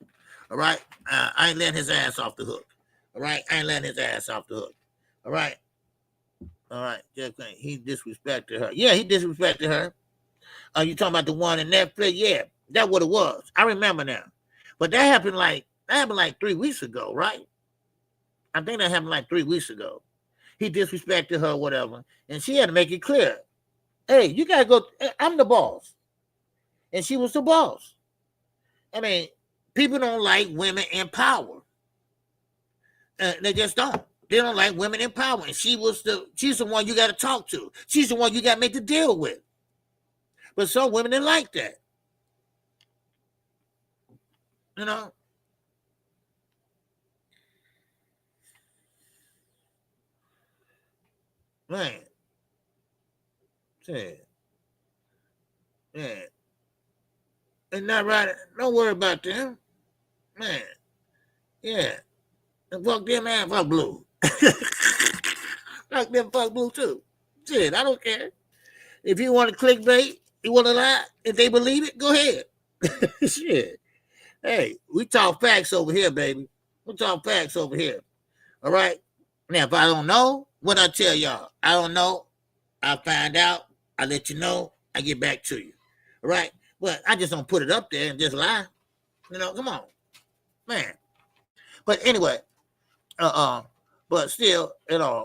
All right, I ain't letting his ass off the hook. All right, All right. Just he disrespected her. Yeah, he disrespected her. You talking about the one in Netflix? Yeah, that's what it was. I remember now. But that happened like 3 weeks ago, right? I think that happened like 3 weeks ago. He disrespected her, whatever, and she had to make it clear. Hey, you gotta go. I'm the boss, and she was the boss. I mean, people don't like women in power. They just don't. They don't like women in power, and she's the one you got to talk to. She's the one you got to make the deal with. But some women didn't like that. Man. Yeah. And not right. Don't worry about them. Man. Yeah. And fuck them and fuck Blue. Fuck them, fuck Blue too. Shit, I don't care. If you want to clickbait, you want to lie, if they believe it, go ahead. Shit. Hey, we talk facts over here, baby. We talk facts over here. All right? Now, if I don't know, what I tell y'all? I don't know. I find out. I let you know. I get back to you. All right? But I just don't put it up there and just lie. Come on. Man. But anyway, but still, yeah,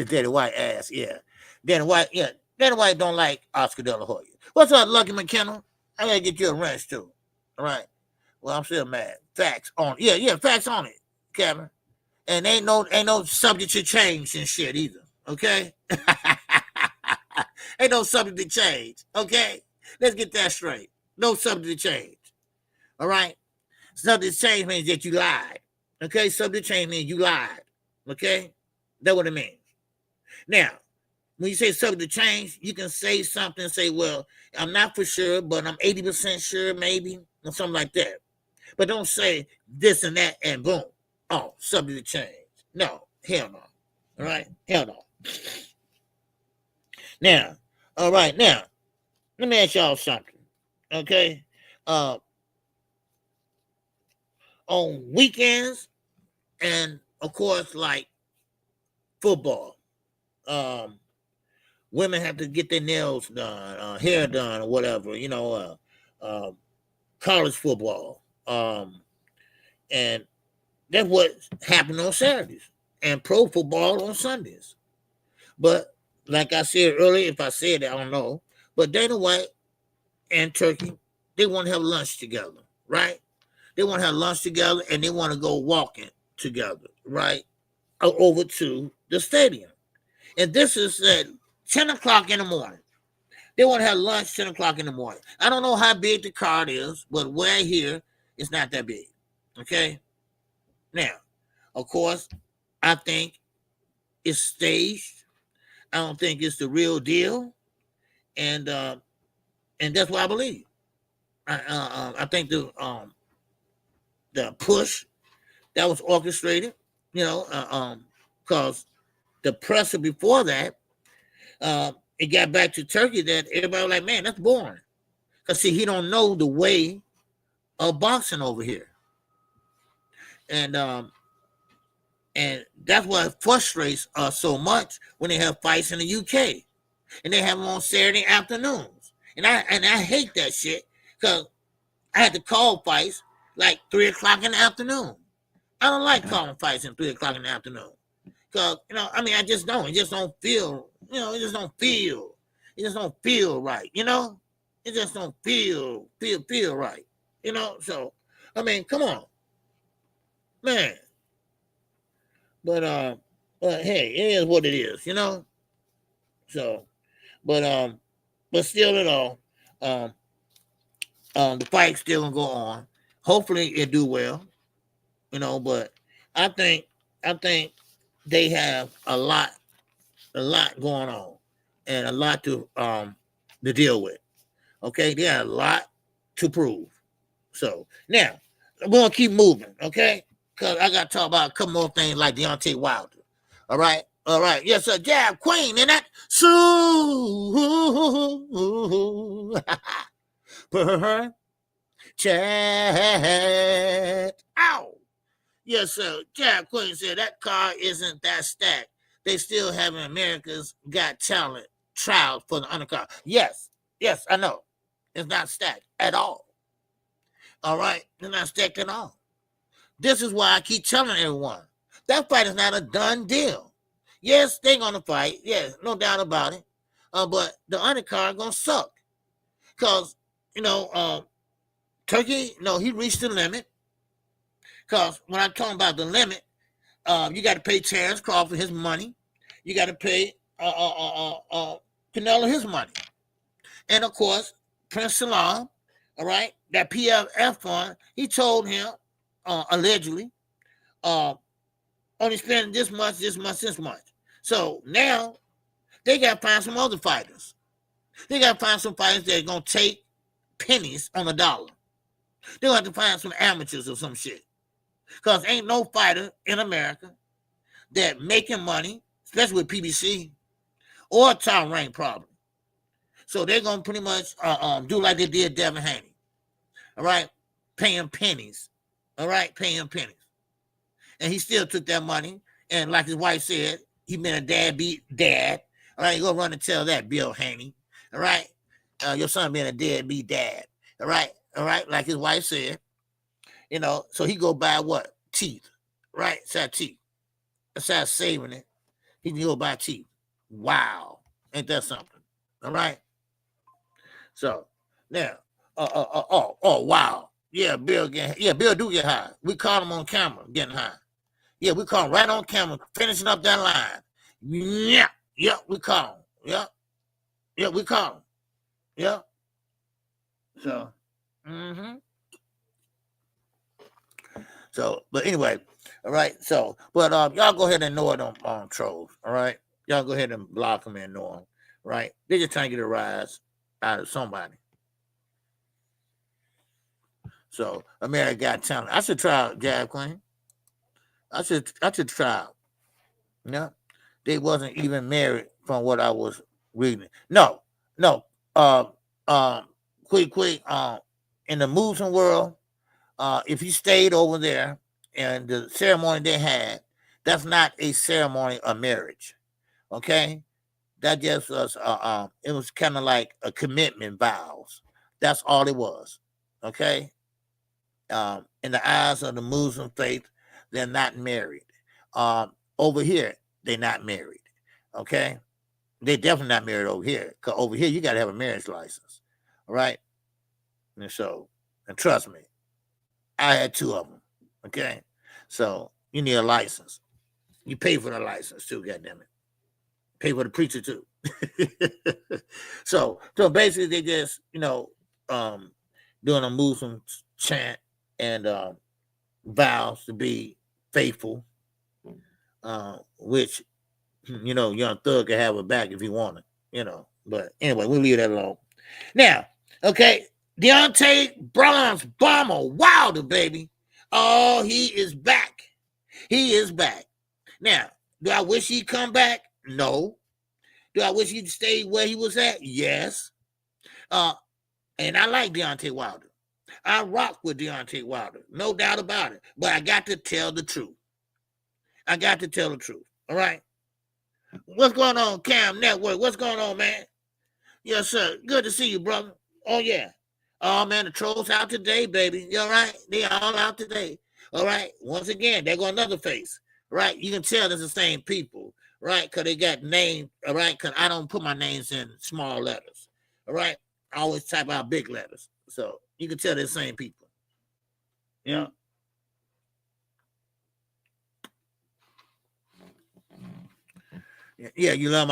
Danny White ass, yeah. Danny White don't like Oscar De La Hoya. What's up, Lucky McKenna? I gotta get you a wrench too. All right. Well, I'm still mad. Facts on it. Yeah, facts on it, Kevin. And ain't no subject to change and shit either. Okay? Ain't no subject to change. Okay? Let's get that straight. No subject to change. All right? Subject to change means that you lied. Okay? Subject to change means you lied. Okay? That's what it means. Now, when you say subject to change, you can say something, say, well, I'm not for sure, but I'm 80% sure, maybe, or something like that. But don't say this and that and boom. Oh, subject to change. No, hell no. All right? Hell no. Now, all right, now, let me ask y'all something. Okay? On weekends and, of course, like football, women have to get their nails done, hair done, or whatever, college football. And that's what happened on Saturdays and pro football on Sundays. But like I said earlier, if I said it, I don't know. But Dana White and Turkey, they want to have lunch together, right? They want to have lunch together and they want to go walking together, right? Over to the stadium. And this is at 10 o'clock in the morning. They want to have lunch 10 o'clock in the morning. I don't know how big the card is, but where I hear, it's not that big. Okay? Now, of course, I think it's staged. I don't think it's the real deal. And that's what I believe. I think the push that was orchestrated, because the presser before that, it got back to Turkey that everybody was like, man, that's boring. Because, see, he don't know the way of boxing over here. And that's what frustrates us so much when they have fights in the UK. And they have them on Saturday afternoons. And I hate that shit because I had to call fights like 3 o'clock in the afternoon. I don't like calling fights at 3 o'clock in the afternoon. Because, I just don't. It just don't feel, it just don't feel. It just don't feel right, It just don't feel right, So, come on. Man. But hey, it is what it is, So, but still at all, the fight's still gonna go on. Hopefully it do well, but I think they have a lot going on and a lot to deal with. Okay, they have a lot to prove. So now we're gonna keep moving, okay? Because I gotta talk about a couple more things like Deontay Wilder. All right. Yes, sir. Jab Queen in that. Chat. Ow. Yes, sir. Jab Queen said that car isn't that stacked. They still having America's Got Talent trials for the undercard. Yes, I know. It's not stacked at all. All right? It's not stacked at all. This is why I keep telling everyone. That fight is not a done deal. Yes, they're going to fight. Yes, no doubt about it. But the undercard going to suck. Because, Turkey, he reached the limit. Because when I'm talking about the limit, you got to pay Terrence Crawford his money. You got to pay Canelo his money. And, of course, Prince Salam, all right, that PFF fund, he told him, allegedly, only spending this much. So now they got to find some other fighters. They got to find some fighters that are going to take pennies on a dollar. They're going to have to find some amateurs or some shit. Because ain't no fighter in America that making money, especially with PBC, or a top rank problem. So they're going to pretty much do like they did Devin Haney. All right? Pay him pennies. All right? Pay him pennies. And he still took that money. And like his wife said, he been a deadbeat dad. All right? You go run and tell that, Bill Haney. All right? Your son being a deadbeat dad. All right? Like his wife said. You know, so he go buy what? Teeth, right? It's teeth. Besides saving it, he can go buy teeth. Wow. Ain't that something? All right. So now, wow. Yeah, Bill do get high. We caught him on camera getting high. Yeah, we caught him right on camera, finishing up that line. Yeah, we caught him. Yeah, we caught him. Yeah. So, So, but anyway, all right. So, but y'all go ahead and ignore them trolls. All right, y'all go ahead and block them and ignore them. Right? They're just trying to get a rise out of somebody. So, America Got Talent. I should try out Jab Queen. I should try out. Yeah, they wasn't even married from what I was reading. No. Quick. In the Muslim world, if you stayed over there and the ceremony they had, that's not a ceremony of marriage. Okay, that just was it was kind of like a commitment vows. That's all it was. Okay. In the eyes of the Muslim faith, they're not married. Over here, they're not married. Okay, they're definitely not married over here. Because over here, you got to have a marriage license. All right. And so, and trust me, I had 2 of them. Okay, so you need a license. You pay for the license too. Goddamn it, pay for the preacher too. so basically, they just doing a Muslim chant and vows to be faithful, which young thug can have it back if he wanted, But anyway, we'll leave that alone. Now, okay, Deontay Bronze Bomber Wilder, baby. Oh, he is back. He is back. Now, do I wish he'd come back? No. Do I wish he'd stay where he was at? Yes. And I like Deontay Wilder. I rock with Deontay Wilder. No doubt about it. But I got to tell the truth. All right? What's going on, Cam Network? What's going on, man? Yes, sir. Good to see you, brother. Oh, yeah. Oh, man, the trolls out today, baby. You all right? They all out today. All right? Once again, there go another face. Right? You can tell it's the same people. Right? Because they got names. All right? Because I don't put my names in small letters. All right? I always type out big letters. So you can tell they're the same people. Yeah. Yeah, you love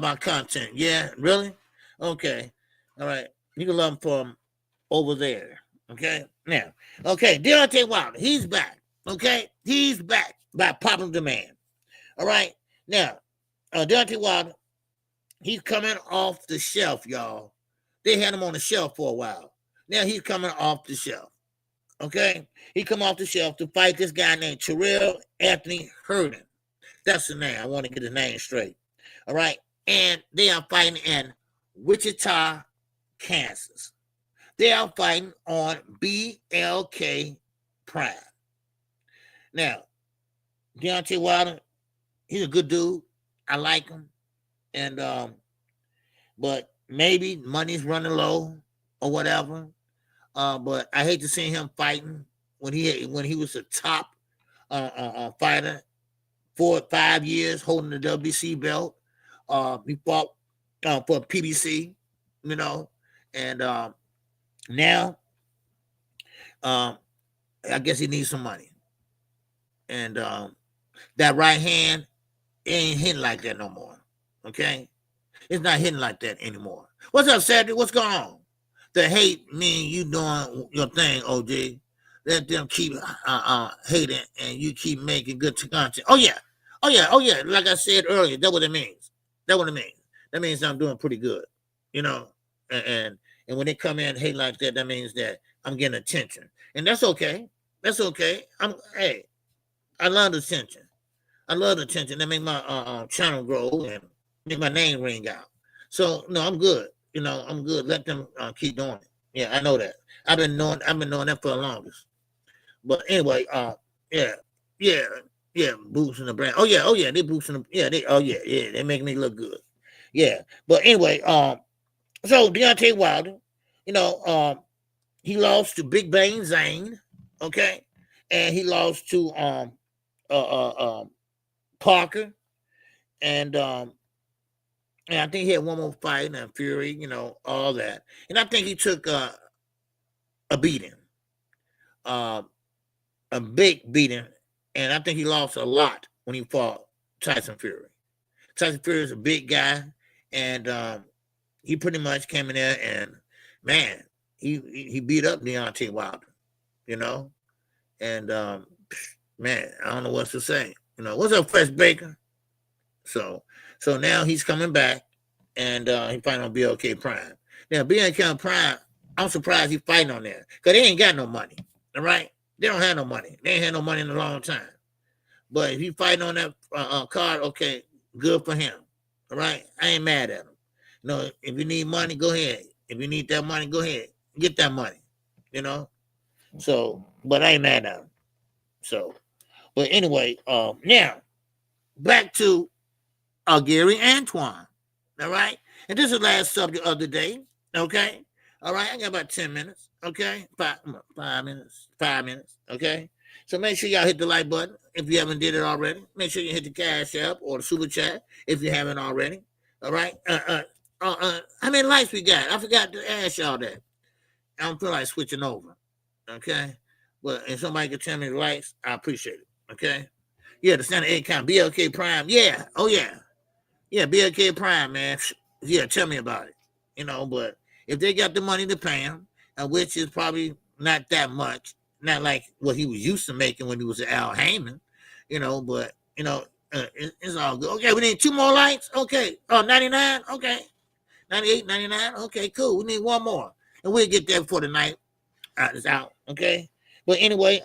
my content. Yeah, really? Okay. All right. You can love them from over there. Okay. Now, okay, Deontay Wilder, he's back. Okay, he's back by popular demand. All right. Now, Deontay Wilder, he's coming off the shelf, y'all. They had him on the shelf for a while. Now he's coming off the shelf. Okay, he come off the shelf to fight this guy named Terrell Anthony Herndon. That's the name. I want to get his name straight. All right. And they are fighting in Wichita, Kansas. They are fighting on BLK Prime. Now, Deontay Wilder, he's a good dude. I like him. And but maybe money's running low or whatever. But I hate to see him fighting when he was a top fighter. 4 or 5 years holding the WC belt. He fought for PBC, and now I guess he needs some money. And that right hand ain't hitting like that no more. Okay? It's not hitting like that anymore. What's up, Cedric? What's going on? The hate mean you doing your thing, OG. Let them keep hating and you keep making good content. Oh yeah. Like I said earlier, that's what it means. That means I'm doing pretty good, And when they come in and hate like that, that means that I'm getting attention, and that's okay. I love the attention. That make my channel grow and make my name ring out. So no, I'm good. I'm good. Let them keep doing it. Yeah, I know that. I've been knowing that for the longest. But anyway, boosting the brand. Oh yeah, they boosting the, they make me look good. Yeah. But anyway, so Deontay Wilder, he lost to Big Bang Zane. okay, and he lost to Parker, and I think he had one more fight and Fury, all that, and I think he took a beating, uh, a big beating, and I think he lost a lot when he fought Tyson Fury. Tyson Fury is a big guy, and he pretty much came in there and man, he beat up Deontay Wilder, you know, and man, I don't know what to say. What's up, Fresh Baker? So now he's coming back, and he fighting on BLK Prime. Now BLK Prime, I'm surprised he's fighting on there because they ain't got no money. All right, they don't have no money. They ain't had no money in a long time. But if he fighting on that card, okay, good for him. All right, I ain't mad at him. If you need money, go ahead. If you need that money, go ahead, get that money. So, but I ain't mad at him. So, but anyway, now back to Gary Antoine. All right, and this is the last subject of the day. Okay, all right, I got about 10 minutes. Okay, 5 minutes. Okay, so make sure y'all hit the like button if you haven't did it already. Make sure you hit the Cash App or the Super Chat if you haven't already. All right, how many likes we got? I forgot to ask y'all that. I don't feel like switching over. Okay, but if somebody can tell me the likes, I appreciate it. Okay, yeah, the standard 8 count, BLK Prime, yeah, oh yeah, BLK Prime, man, yeah, tell me about it. But if they got the money to pay him, which is probably not that much, not like what he was used to making when he was at Al Heyman, but it's all good. Okay, we need 2 more likes. Okay, 99. Okay, 98, 99. Okay, cool. We need 1 more, and we'll get there before the night is out. Okay, but anyway,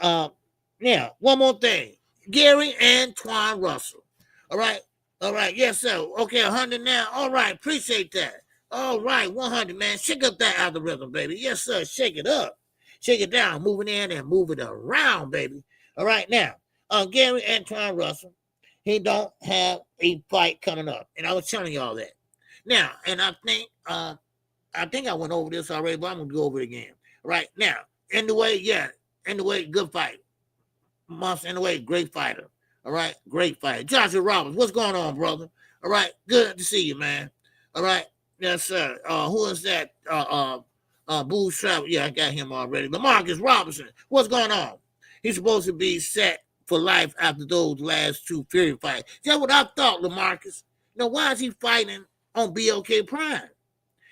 yeah, 1 more thing. Gary Antoine Russell. All right, yes sir. Okay, 100 now. All right, appreciate that. All right, 100, man. Shake up that algorithm, baby. Yes sir, shake it up. Shake it down, move it in and move it around, baby. All right, now, Gary Antoine Russell, he don't have a fight coming up, and I was telling y'all that. Now, and I think I went over this already, but I'm gonna go over it again. Right now, in the way, good fight. Monster in the way, great fighter. All right, great fighter. Joshua Roberts, what's going on, brother? All right, good to see you, man. All right, yes sir. Who is that? Boo Travel. Yeah, I got him already. LaMarcus Robinson, what's going on? He's supposed to be set for life after those last 2 Fury fights. That's what I thought, LaMarcus. Why is he fighting on BLK Prime?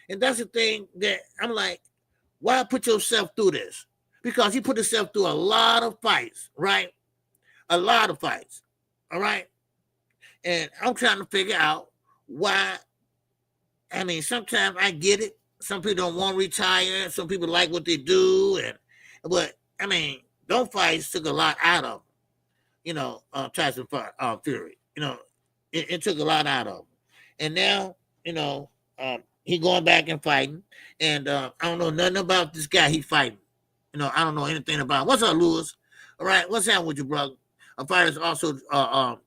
And that's the thing that I'm like, why put yourself through this? Because he put himself through a lot of fights, right? A lot of fights, all right? And I'm trying to figure out why. I mean, sometimes I get it. Some people don't want to retire. Some people like what they do. But, I mean, those fights took a lot out of him, Tyson Fury. It took a lot out of him. And now, he going back and fighting. And I don't know nothing about this guy he fighting. I don't know anything about him. What's up, Lewis? All right, what's happening with you, brother? Fighters also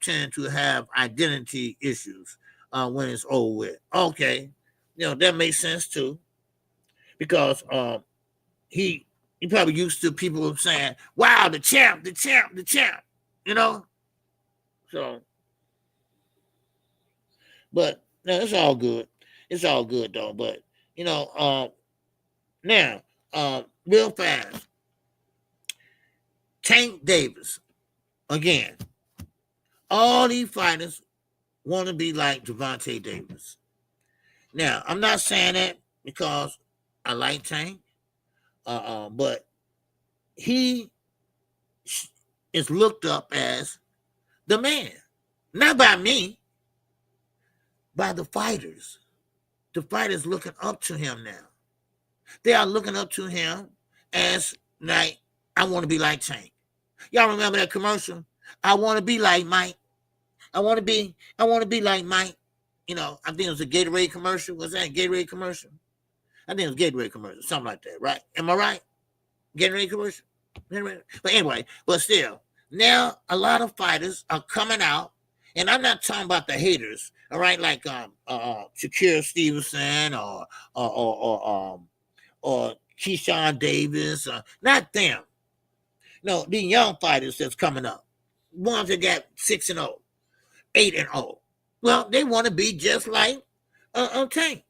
tend to have identity issues when it's over with. Okay, that makes sense too, because he probably used to people saying, "Wow, the champ, the champ, the champ," So, but no, it's all good. It's all good though. But now, real fast, Tank Davis again. All these fighters want to be like Gervonta Davis. Now, I'm not saying that because I like Tank, but he is looked up as the man, not by me, by the fighters. The fighters looking up to him now. They are looking up to him as like, I want to be like Tank. Y'all remember that commercial? I want to be like Mike. I want to be like Mike. I think it was a Gatorade commercial. Was that a Gatorade commercial? I think it was a Gatorade commercial, something like that, right? Am I right? Gatorade commercial? But anyway, but still, now a lot of fighters are coming out, and I'm not talking about the haters, all right, like Shakira Stevenson or Keyshawn Davis, not them. No, the young fighters that's coming up, ones that got 6-0, 8-0. Well, they want to be just like Tank,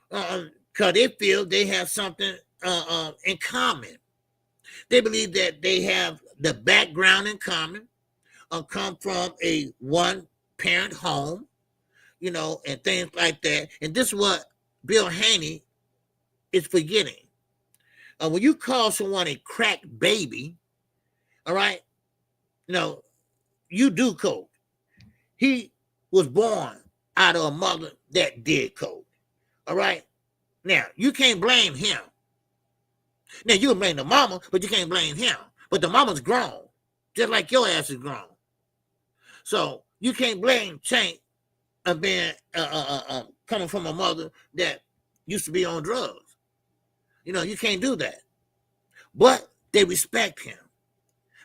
because they feel they have something in common. They believe that they have the background in common, come from a one-parent home, and things like that. And this is what Bill Haney is forgetting. When you call someone a crack baby, all right, you do coke. He was born out of a mother that did coke, all right? Now, you can't blame him. Now, you can blame the mama, but you can't blame him. But the mama's grown, just like your ass is grown. So you can't blame Tank of being coming from a mother that used to be on drugs. You can't do that. But they respect him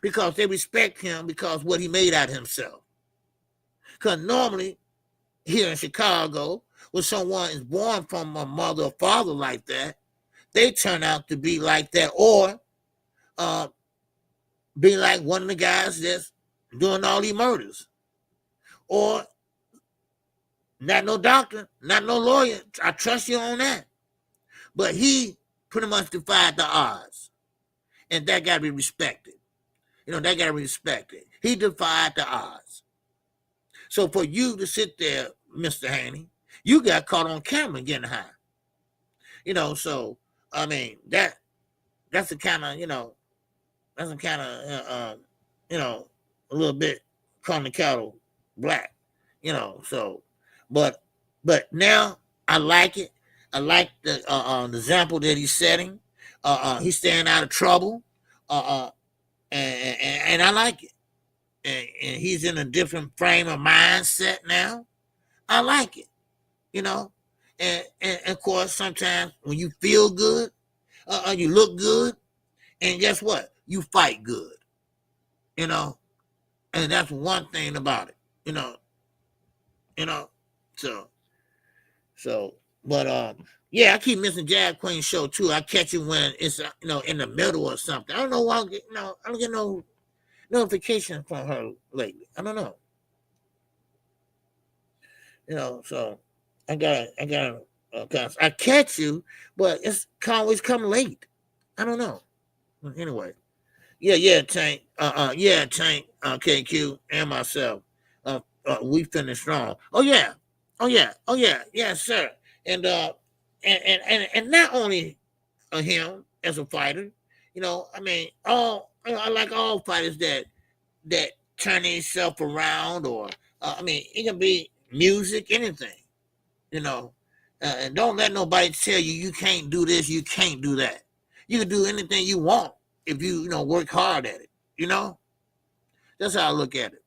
because what he made out of himself. Because normally here in Chicago, when someone is born from a mother or father like that, they turn out to be like that, or be like one of the guys that's doing all these murders, or not no doctor, not no lawyer. I trust you on that. But he pretty much defied the odds, and that got to be respected. That got to be respected. He defied the odds. So for you to sit there, Mr. Haney, you got caught on camera getting high. So I mean that's the kind of a little bit calling the cattle black. So but now I like it. I like the example that he's setting. He's staying out of trouble. And I like it. And he's in a different frame of mindset now. I like it, And of course, sometimes when you feel good, you look good, and guess what? You fight good, And that's one thing about it, So, but yeah, I keep missing Jag Queen's show too. I catch it when it's in the middle or something. I don't know why I don't get no notification from her lately. I don't know. So I catch you, but it's always come late. I don't know. Anyway, yeah, Tank, Tank, KQ, and myself, we finished strong. Oh yeah, yes, sir. And not only him as a fighter, I mean, I like all fighters that turn themselves around, or it can be music, anything, and don't let nobody tell you can't do this, you can't do that. You can do anything you want if you work hard at it. That's how I look at it.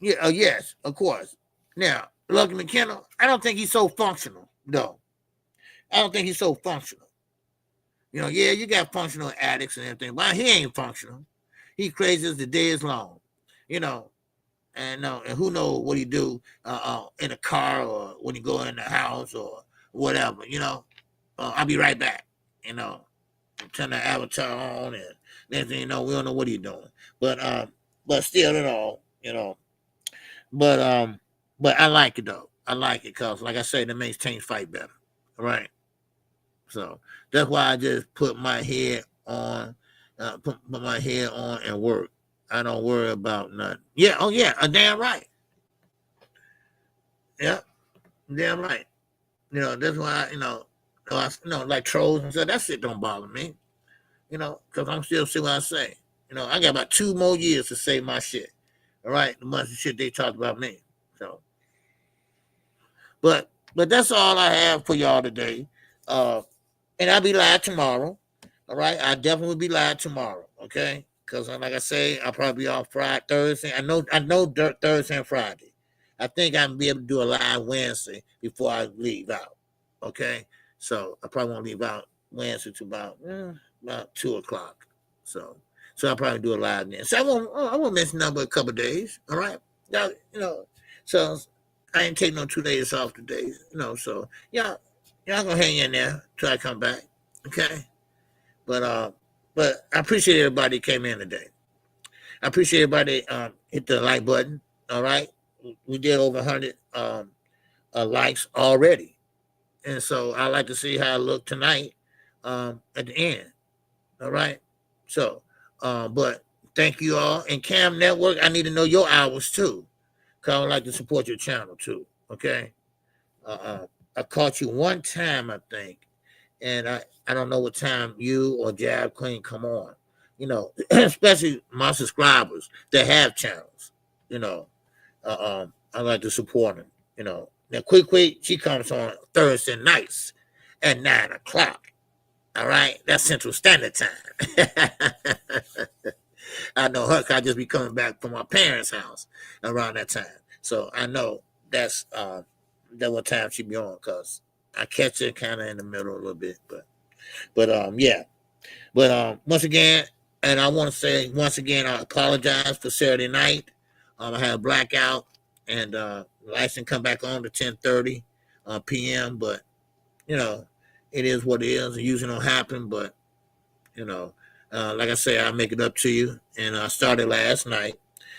Yeah, yes, of course. Now, Lucky McKenna, I don't think he's so functional, though. I don't think he's so functional. Yeah, you got functional addicts and everything, but he ain't functional. He crazy as the day is long, and who knows what he do in a car, or when he go in the house, or whatever, I'll be right back, turn the avatar on, and next thing you know, we don't know what he's doing. But still at all, But I like it though. I like it because, like I said, it makes teams fight better, right? So that's why I just put my head on, and work. I don't worry about nothing. Yeah, damn right. Yeah, damn right. That's why like trolls and stuff. That shit don't bother me. Because I'm still see what I say. I got about 2 more years to say my shit. All right, the much of shit they talked about me. So, but that's all I have for y'all today. And I'll be live tomorrow. All right, I definitely will be live tomorrow. Okay, because like I say, I'll probably be off Friday, Thursday. I know Thursday and Friday. I think I'll be able to do a live Wednesday before I leave out. Okay, so I probably won't leave out Wednesday to about 2:00. So I'll probably do a live then. So I won't miss nothing but a couple of days. All right, so I ain't taking no 2 days off today. So y'all gonna hang in there till I come back. Okay, But I appreciate everybody who came in today. I appreciate everybody hit the like button. All right, we did over 100 likes already, and so I like to see how I look tonight at the end. All right, so but thank you all. And Cam Network, I need to know your hours too, because I would like to support your channel too. Okay, I caught you one time, I think, and I don't know what time you or Jab Queen come on. You know, especially my subscribers that have channels. You know, I like to support them. You know, now Quick, she comes on Thursday nights at 9 o'clock. All right, that's Central Standard Time. I know her 'cause I just be coming back from my parents' house around that time, so I know that's that what time she be on, because I catch her kind of in the middle a little bit, but yeah, but once again, and I want to say once again, I apologize for Saturday night. I had a blackout, and lights didn't come back on to 10:30 p.m. But you know, it is what it is. It usually don't happen, but you know, like I say, I'll make it up to you. And I started last night.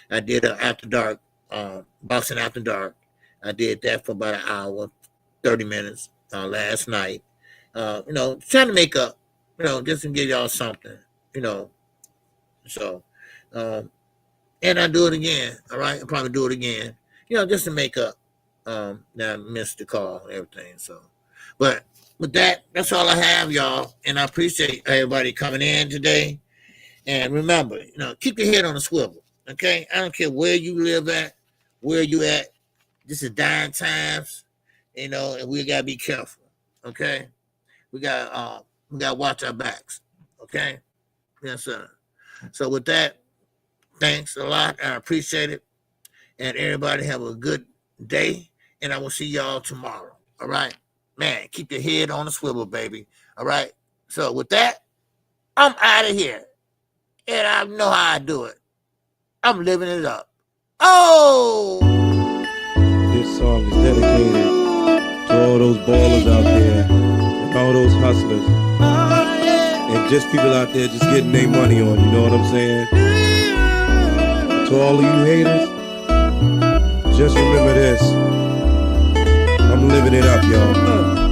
I did an after dark, boxing after dark. I did that for about an hour, 30 minutes last night. You know, trying to make up, you know, just to give y'all something, you know. So, and I do it again. All right, I'll probably do it again, you know, just to make up. Now I missed the call and everything. So, but with that, that's all I have, y'all. And I appreciate everybody coming in today. And remember, you know, keep your head on a swivel. Okay, I don't care where you live at, where you at. This is dying times, you know, and we gotta be careful. Okay, we gotta watch our backs. Okay, yes, sir. So with that, thanks a lot. I appreciate it. And everybody have a good day. And I will see y'all tomorrow. All right. Man, keep your head on the swivel, baby. All right. So with that, I'm out of here. And I know how I do it. I'm living it up. Oh! This song is dedicated to all those ballers out there and all those hustlers. And just people out there just getting their money on, you know what I'm saying? To all of you haters, just remember this. I'm living it up, y'all.